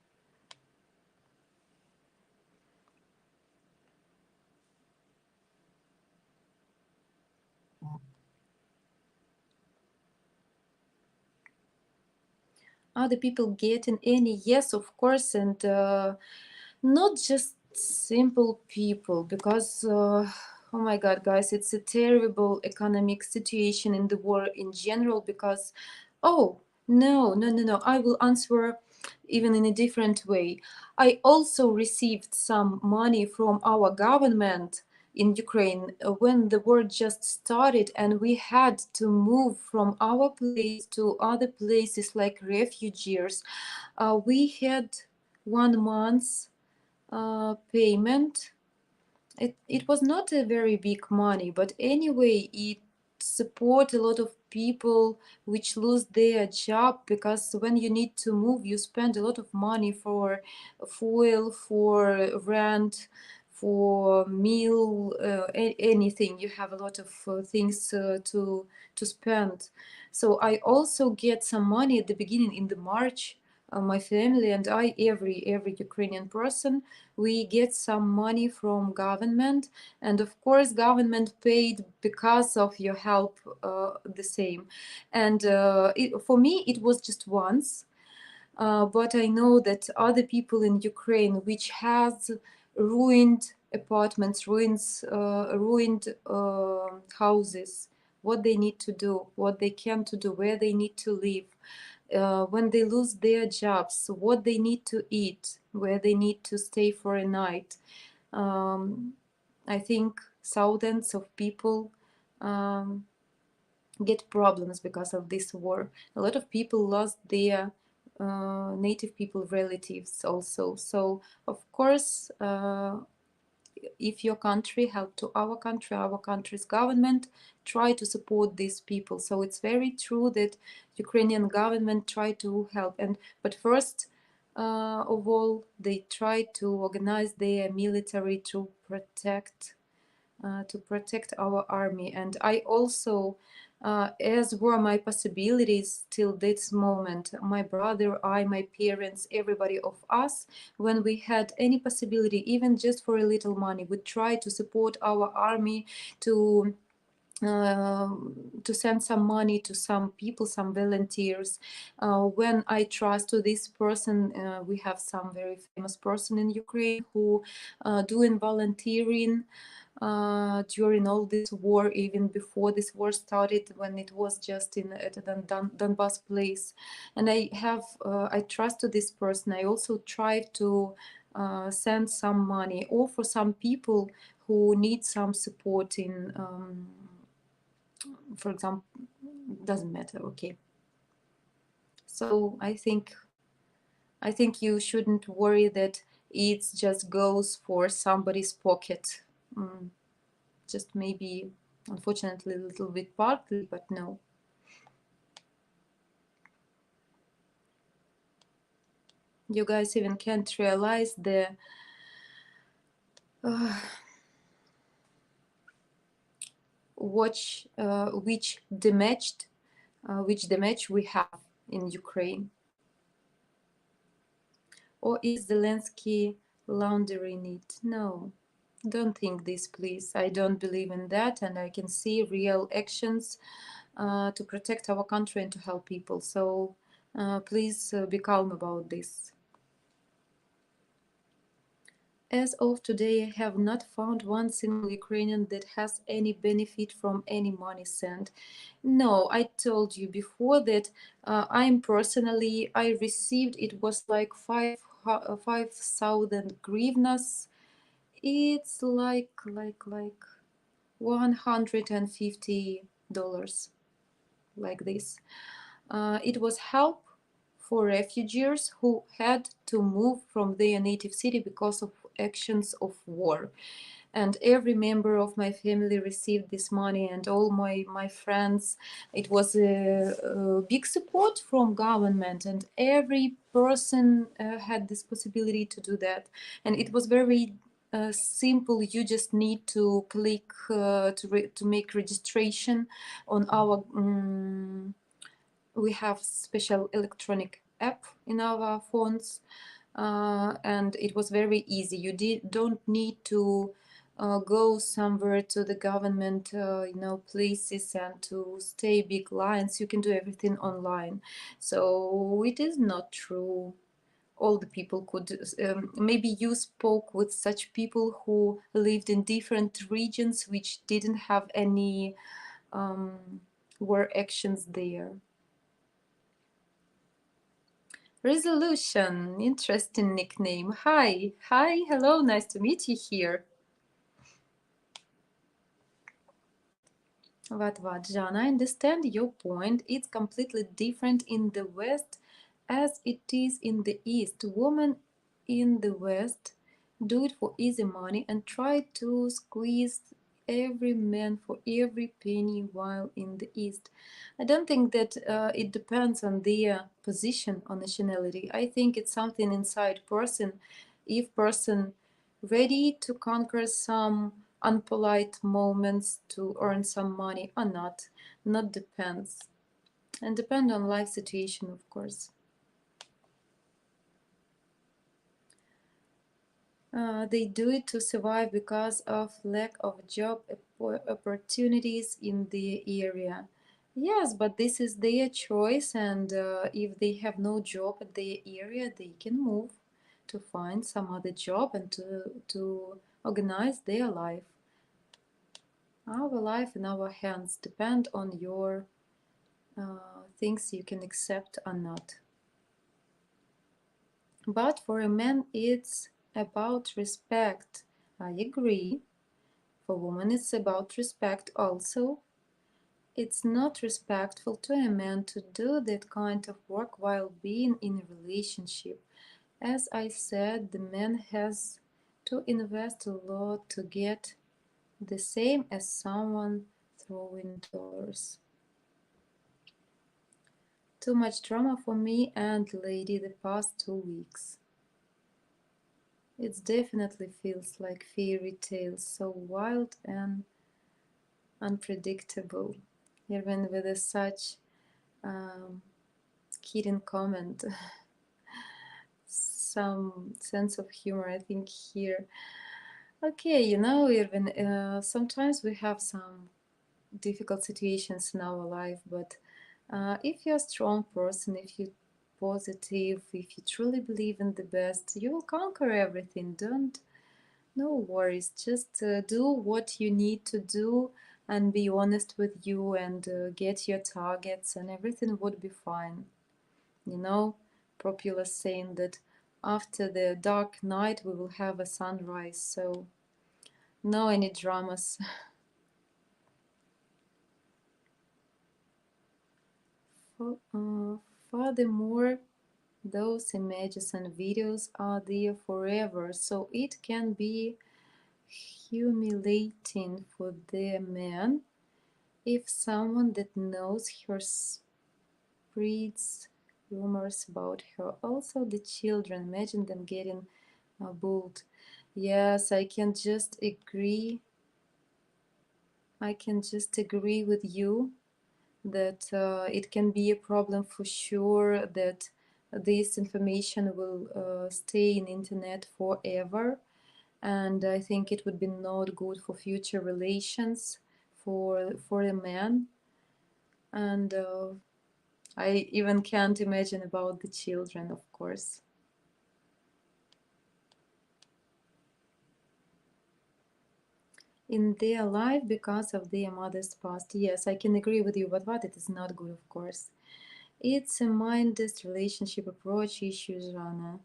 Other people getting any? Yes, of course, and not just simple people, because oh my god, guys, it's a terrible economic situation in the world in general. Because oh no, I will answer even in a different way. I also received some money from our government in Ukraine when the war just started, and we had to move from our place to other places like refugees. We had 1 month payment. It was not a very big money, but anyway, it support a lot of people which lose their job, because when you need to move, you spend a lot of money for fuel, for rent, for meal, anything. You have a lot of things to spend. So I also get some money at the beginning in the March. My family and I, every Ukrainian person, we get some money from government, and of course government paid because of your help the same. And for me it was just once, but I know that other people in Ukraine which has ruined apartments, ruined houses, what they need to do, what they can to do, where they need to live, when they lose their jobs, what they need to eat, where they need to stay for a night. I think thousands of people get problems because of this war. A lot of people lost their native people relatives also. So of course, if your country help to our country's government try to support these people. So it's very true that Ukrainian government try to help, and but first of all they try to organize their military to protect our army. And I also, as were my possibilities till this moment, my brother, I, my parents, everybody of us, when we had any possibility, even just for a little money, we try to support our army, to send some money to some people, some volunteers. When I trust to this person, we have some very famous person in Ukraine who doing volunteering during all this war, even before this war started, when it was just at a Donbass place. And I trust to this person. I also try to send some money, or for some people who need some support in, for example, doesn't matter. Okay. So I think you shouldn't worry that it just goes for somebody's pocket. Just maybe, unfortunately, a little bit partly, but no. You guys even can't realize the which damage we have in Ukraine. Or is Zelensky laundering it? No. Don't think this, please. I don't believe in that, and I can see real actions to protect our country and to help people. So please be calm about this. As of today, I have not found one single Ukrainian that has any benefit from any money sent. No, I told you before that I received, it was like 5,000 grivnas. It's like $150, like this. It was help for refugees who had to move from their native city because of actions of war. And every member of my family received this money, and all my friends. It was a big support from government, and every person had this possibility to do that. And it was very simple. You just need to click to make registration on our we have special electronic app in our phones, and it was very easy. You don't need to go somewhere to the government places and to stay big lines. You can do everything online. So it is not true all the people could. Maybe you spoke with such people who lived in different regions which didn't have any war actions there. Resolution, interesting nickname. Hi, hello, nice to meet you here. What, Zhanna, I understand your point. It's completely different in the West as it is in the East. Women in the West do it for easy money and try to squeeze every man for every penny, while in the East, I don't think that it depends on their position or nationality. I think it's something inside person. If person ready to conquer some unpolite moments to earn some money or not depends, and depend on life situation, of course. They do it to survive because of lack of job opportunities in the area. Yes, but this is their choice, and if they have no job at their area, they can move to find some other job and to organize their life. Our life in our hands depend on your things you can accept or not. But for a man, it's about respect. I agree. For women, it's about respect also. It's not respectful to a man to do that kind of work while being in a relationship. As I said, the man has to invest a lot to get the same as someone throwing dollars. Too much drama for me and lady the past 2 weeks. It definitely feels like fairy tales, so wild and unpredictable, even with such kidding comment. Some sense of humor, I think, here. Okay, Irvin, sometimes we have some difficult situations in our life, but if you're a strong person, if you're positive, if you truly believe in the best, you will conquer everything. No worries, just do what you need to do and be honest with you, and get your targets, and everything would be fine. Popular saying that after the dark night we will have a sunrise, so no any dramas. Furthermore, those images and videos are there forever, so it can be humiliating for the man if someone that knows her spreads rumors about her. Also the children, imagine them getting bullied. Yes, I can just agree with you that it can be a problem for sure, that this information will stay in internet forever, and I think it would be not good for future relations for a man. And I even can't imagine about the children, of course. In their life because of their mother's past. Yes, I can agree with you, but what, it is not good, of course. It's a mindless relationship approach issue, Zhanna.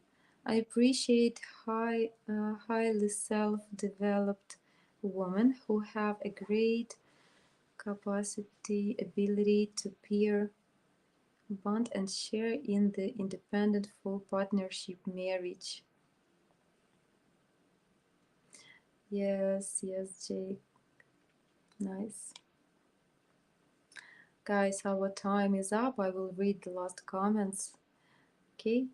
I appreciate highly self-developed women who have a great capacity, ability to peer bond and share in the independent full partnership marriage. Yes, yes, Jake. Nice. Guys, our time is up. I will read the last comments. Okay.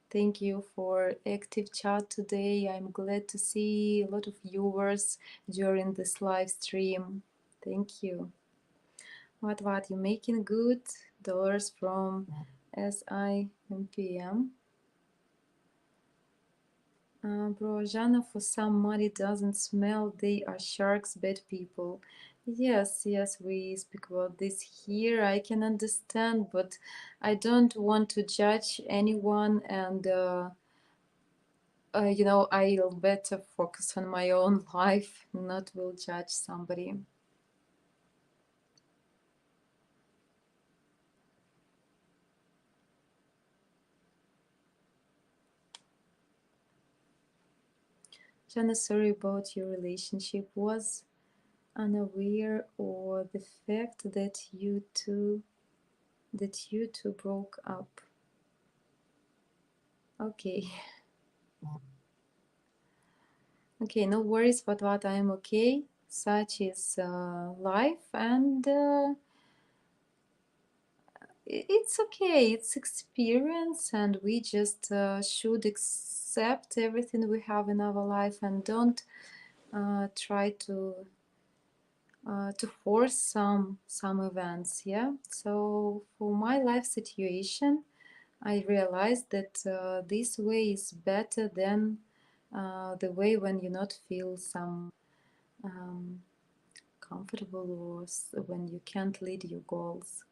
Thank you for active chat today. I'm glad to see a lot of viewers during this live stream. Thank you. What you making good dollars from SIMPM? Bro, Zhanna, for some money doesn't smell. They are sharks, bad people. Yes, yes, we speak about this here. I can understand, but I don't want to judge anyone, and I'll better focus on my own life, not will judge somebody. Jana, sorry about your relationship. Was unaware or the fact that you two broke up. Okay. Okay, no worries, but what I'm okay. Such is life, and it's okay. It's experience, and we just should accept everything we have in our life and don't try to force some events. Yeah. So for my life situation, I realized that this way is better than the way when you not feel some comfortable or when you can't lead your goals.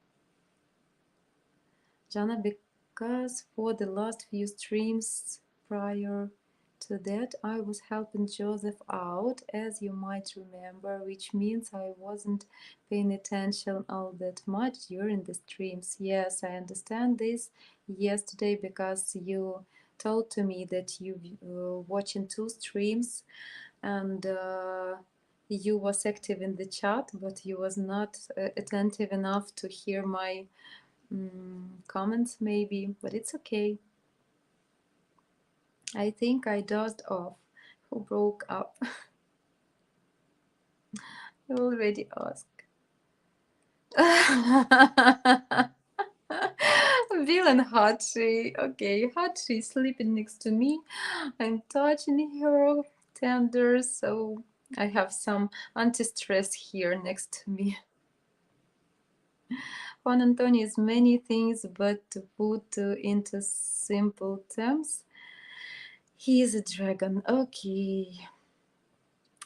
Jana, because for the last few streams prior to that, I was helping Joseph out, as you might remember, which means I wasn't paying attention all that much during the streams. Yes, I understand this yesterday because you told to me that you were watching 2 streams and you was active in the chat, but you was not attentive enough to hear my comments maybe, but it's okay. I think I dozed off. Who broke up? I already asked. Bill and Hachi. Okay, Hachi is sleeping next to me. I'm touching her tender, so I have some anti-stress here next to me. Juan Antonio is many things, but to put into simple terms, he is a dragon. Okay.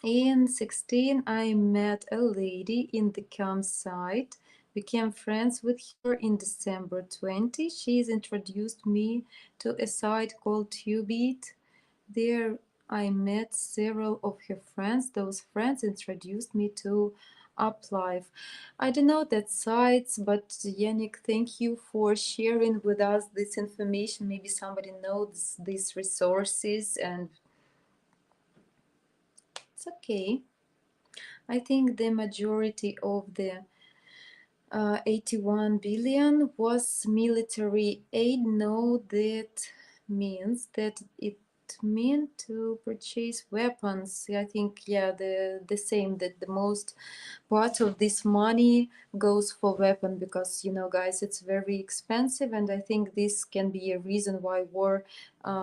In 16, I met a lady in the campsite, became friends with her in December 20. She's introduced me to a site called Tubeat. There I met several of her friends. Those friends introduced me to Uplife. I don't know that sites, but Yannick, thank you for sharing with us this information. Maybe somebody knows these resources, and it's okay. I think the majority of the 81 billion was military aid. No, that means that it meant to purchase weapons. I think, yeah, the same, that the most part of this money goes for weapon because, guys, it's very expensive, and I think this can be a reason why war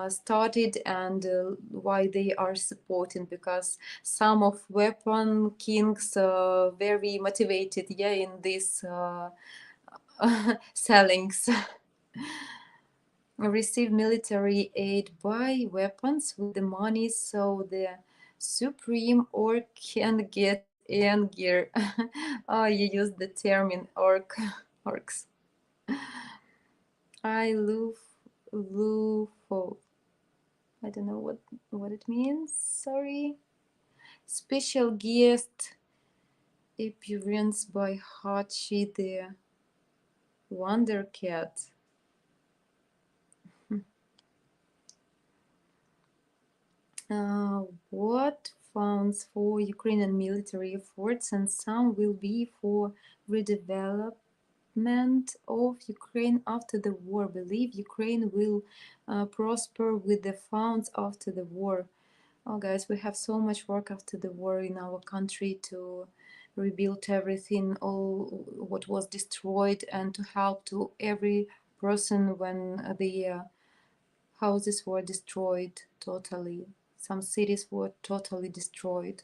started and why they are supporting, because some of weapon kings very motivated, yeah, in this sellings. Receive military aid, buy weapons with the money, so the supreme or can get anger. Oh, you use the term in orcs. I lufo. I don't know what it means. Sorry. Special guest appearance by Hachi the Wonder Cat. What funds for Ukrainian military efforts, and some will be for redevelopment of Ukraine after the war. Believe Ukraine will prosper with the funds after the war. Oh, guys, we have so much work after the war in our country to rebuild everything, all what was destroyed, and to help to every person when the houses were destroyed totally. Some cities were totally destroyed.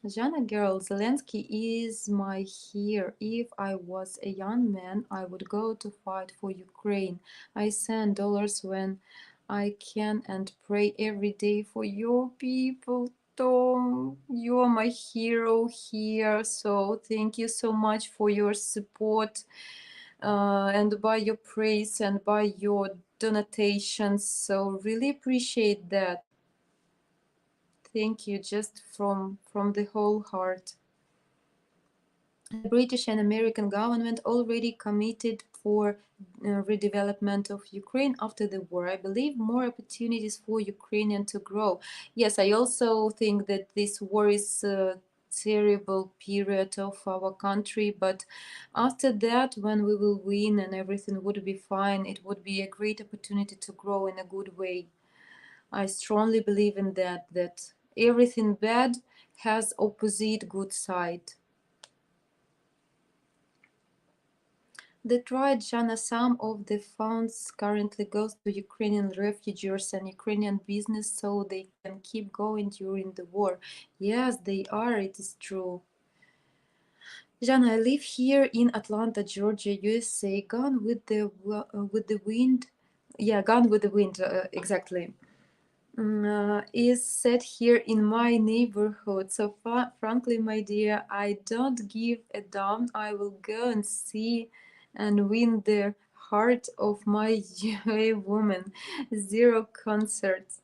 Zhanna girl, Zelensky is my hero. If I was a young man, I would go to fight for Ukraine. I send dollars when I can and pray every day for your people. Tom, you're my hero here. So thank you so much for your support and by your praise and by your donations. So really appreciate that. Thank you, just from the whole heart. The British and American government already committed for redevelopment of Ukraine after the war. I believe more opportunities for Ukrainian to grow. Yes, I also think that this war is a terrible period of our country, but after that, when we will win and everything would be fine, it would be a great opportunity to grow in a good way. I strongly believe in that everything bad has opposite good side. That's right, Zhanna. Some of the funds currently goes to Ukrainian refugees and Ukrainian business so they can keep going during the war. Yes, they are. It is true. Zhanna, I live here in Atlanta, Georgia, USA. Gone with the wind. Yeah, Gone with the Wind. Exactly. Is set here in my neighborhood. So frankly, my dear, I don't give a damn. I will go and see and win the heart of my UA woman. Zero concerts.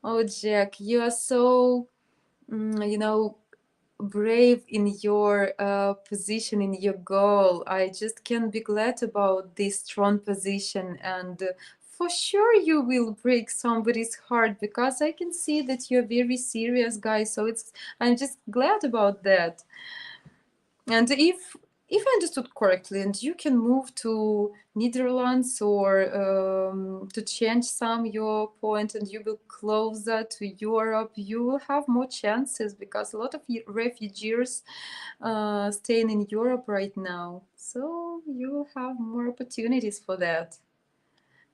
Oh, Jack, you are so, brave in your position, in your goal. I just can't be glad about this strong position, and for sure you will break somebody's heart because I can see that you're very serious guy. So I'm just glad about that. And if I understood correctly, and you can move to Netherlands or to change some your point, and you will closer to Europe, you will have more chances because a lot of refugees staying in Europe right now. So you will have more opportunities for that.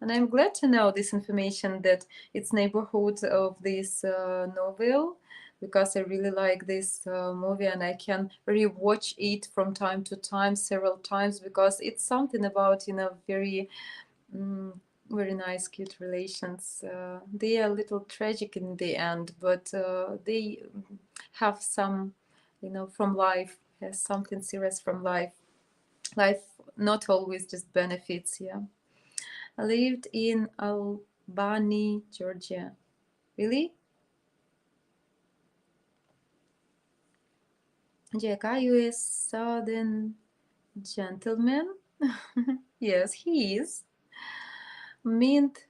And I'm glad to know this information that it's neighborhood of this novel because I really like this movie and I can rewatch it from time to time, several times, because it's something about, very, mm, very nice, cute relations. They are a little tragic in the end, but they have some, from life, has something serious from life. Life not always just benefits, yeah. I lived in Albany, Georgia. Really? Jack, are you a southern gentleman? Yes, he is. Mint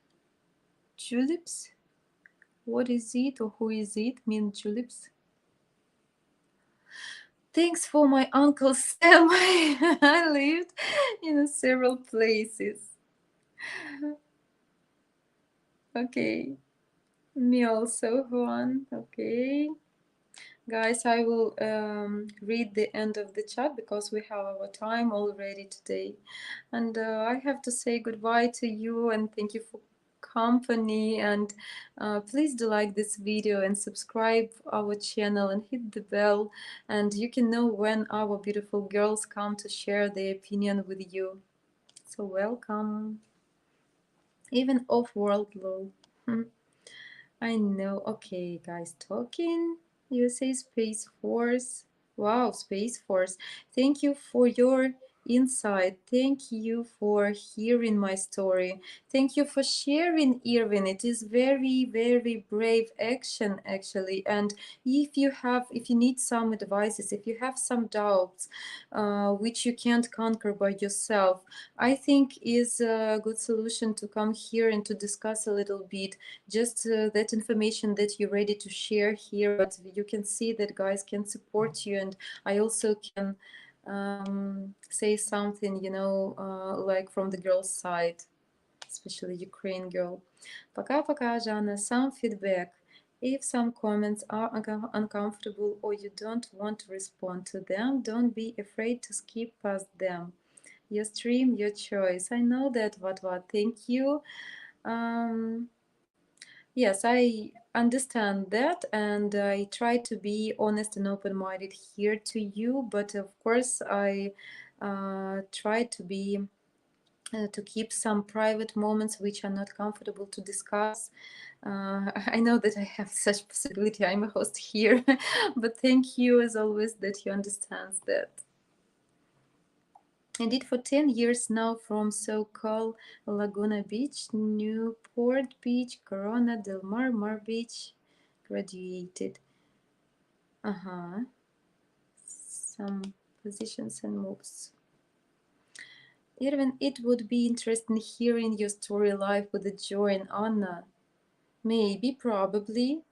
tulips? What is it or who is it? Mint tulips? Thanks for my Uncle Sam. I lived in several places. Okay. Me also, Juan. Okay. Guys, I will read the end of the chat because we have our time already today. And I have to say goodbye to you and thank you for company. And please do like this video and subscribe our channel and hit the bell. And you can know when our beautiful girls come to share their opinion with you. So welcome. Even off-world lol. I know. Okay, guys, talking. USA Space Force. Wow, Space Force. Thank you for your insight. Thank you for hearing my story. Thank you for sharing, Irvin. It is very, very brave action, actually. And if you need some advices, if you have some doubts, which you can't conquer by yourself, I think is a good solution to come here and to discuss a little bit just that information that you're ready to share here, but you can see that guys can support you, and I also can say something, like from the girl's side, especially Ukraine girl. Пока-пока, Zhanna. Some feedback. If some comments are uncomfortable or you don't want to respond to them, don't be afraid to skip past them. Your stream, your choice. I know that, what. Thank you. Um, Yes, I understand that, and I try to be honest and open-minded here to you, but of course, I try to be to keep some private moments which are not comfortable to discuss. I know that I have such possibility. I'm a host here, but thank you as always that you understand that. I did for 10 years now from so-called Laguna Beach, Newport Beach, Corona del Mar, Mar Beach, graduated. Some positions and moves. Irvin, it would be interesting hearing your story live with the Joy and Anna. Maybe, probably.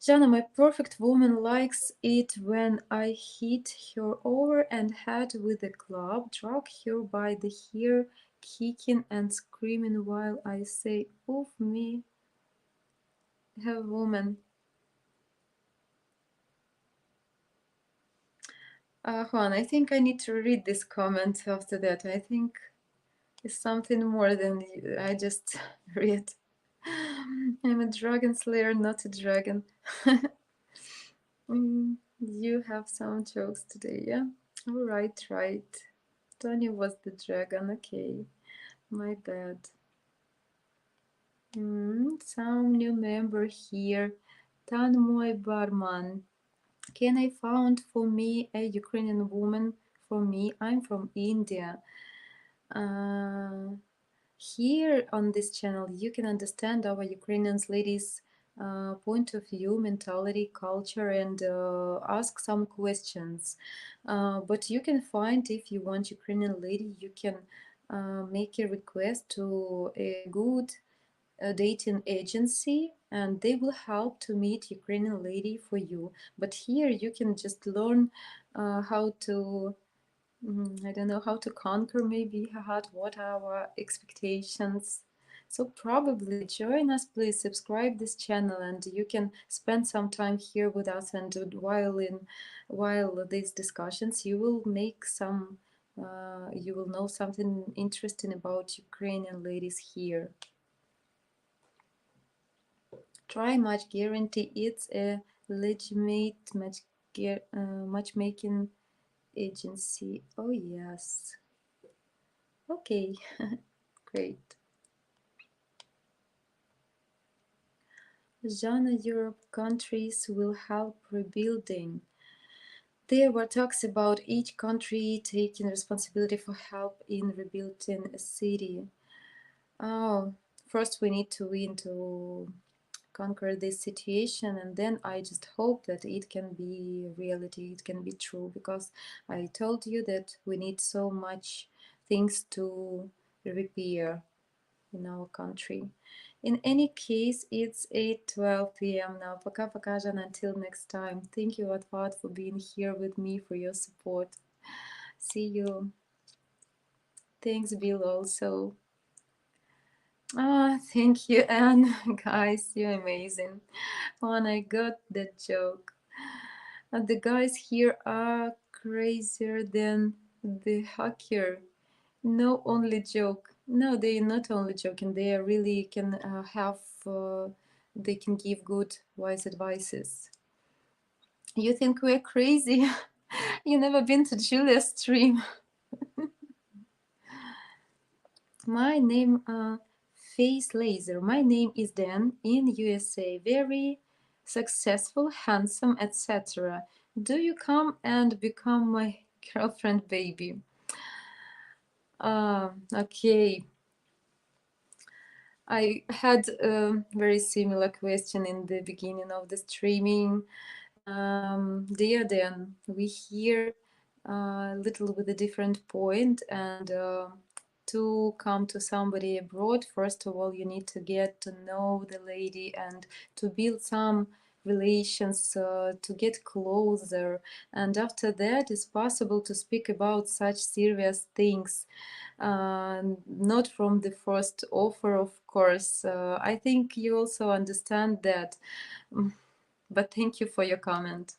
Zhanna, my perfect woman likes it when I hit her over and head with a club, drag her by the hair, kicking and screaming while I say, "Oof me, have woman." Juan, I think I need to read this comment after that. I think it's something more than I just read. I'm a dragon slayer, not a dragon. You have some jokes today, yeah? All right, right. Tony was the dragon, okay. My bad. Some new member here. Tanmoy Barman. Can I found for me a Ukrainian woman? For me, I'm from India. Here on this channel, you can understand our Ukrainian ladies' point of view, mentality, culture, and ask some questions. But you can find, if you want Ukrainian lady, you can make a request to a good dating agency, and they will help to meet Ukrainian lady for you. But here you can just learn how to I don't know how to conquer maybe heart, what are our expectations. So probably join us, please subscribe this channel, and you can spend some time here with us, and while these discussions you will make some you will know something interesting about Ukrainian ladies here. Try Match Guarantee. It's a legitimate matchmaking agency. Oh yes. Okay, great. Zhanna, Europe countries will help rebuilding. There were talks about each country taking responsibility for help in rebuilding a city. Oh, first we need to win to conquer this situation, and then I just hope that it can be reality, it can be true, because I told you that we need so much things to repair in our country. In any case, it's 8:12 p.m. now. Пока-пока, Zhanna, until next time. Thank you, Vatvat, for being here with me, for your support. See you. Thanks, Bill, also. Thank you, Anne. Guys, you're amazing. When I got that joke. The guys here are crazier than the hacker. No, only joke. No, they're not only joking. They really can they can give good, wise advices. You think we're crazy? You never been to Julia's stream. My name face laser. My name is Dan in USA. Very successful, handsome, etc. Do you come and become my girlfriend, baby? Okay. I had a very similar question in the beginning of the streaming. Dear Dan, we hear a little with a different point, and to come to somebody abroad, first of all, you need to get to know the lady and to build some relations, to get closer, and after that it's possible to speak about such serious things, not from the first offer, of course. I think you also understand that. But thank you for your comment.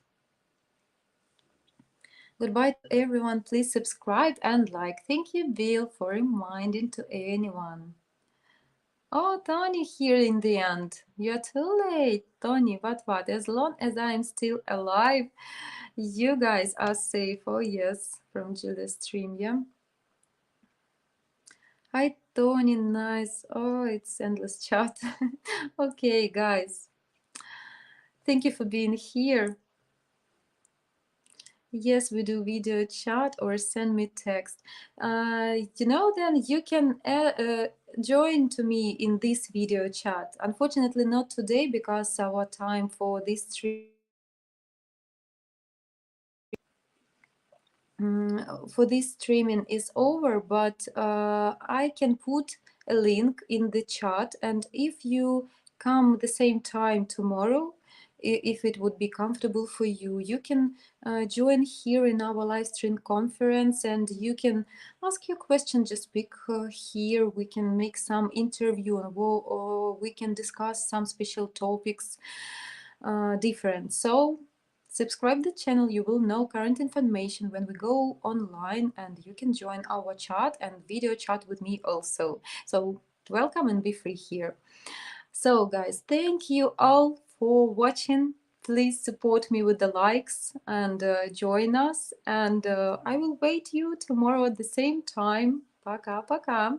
Goodbye to everyone. Please subscribe and like. Thank you, Bill, for reminding to anyone. Oh, Tony here in the end. You're too late, Tony. But what? As long as I'm still alive, you guys are safe. Oh, yes, from Julia's stream, yeah? Hi, Tony. Nice. Oh, it's endless chat. Okay, guys. Thank you for being here. Yes, we do video chat or send me text. Then you can join to me in this video chat. Unfortunately, not today because our time for this stream. For this streaming is over, but I can put a link in the chat, and if you come the same time tomorrow, if it would be comfortable for you, you can join here in our live stream conference, and you can ask your question, just speak here. We can make some interview, or we can discuss some special topics different. So subscribe the channel, you will know current information when we go online, and you can join our chat and video chat with me also. So welcome and be free here. So guys, thank you all for watching. Please support me with the likes and join us, and I will wait you tomorrow at the same time. Пока-пока.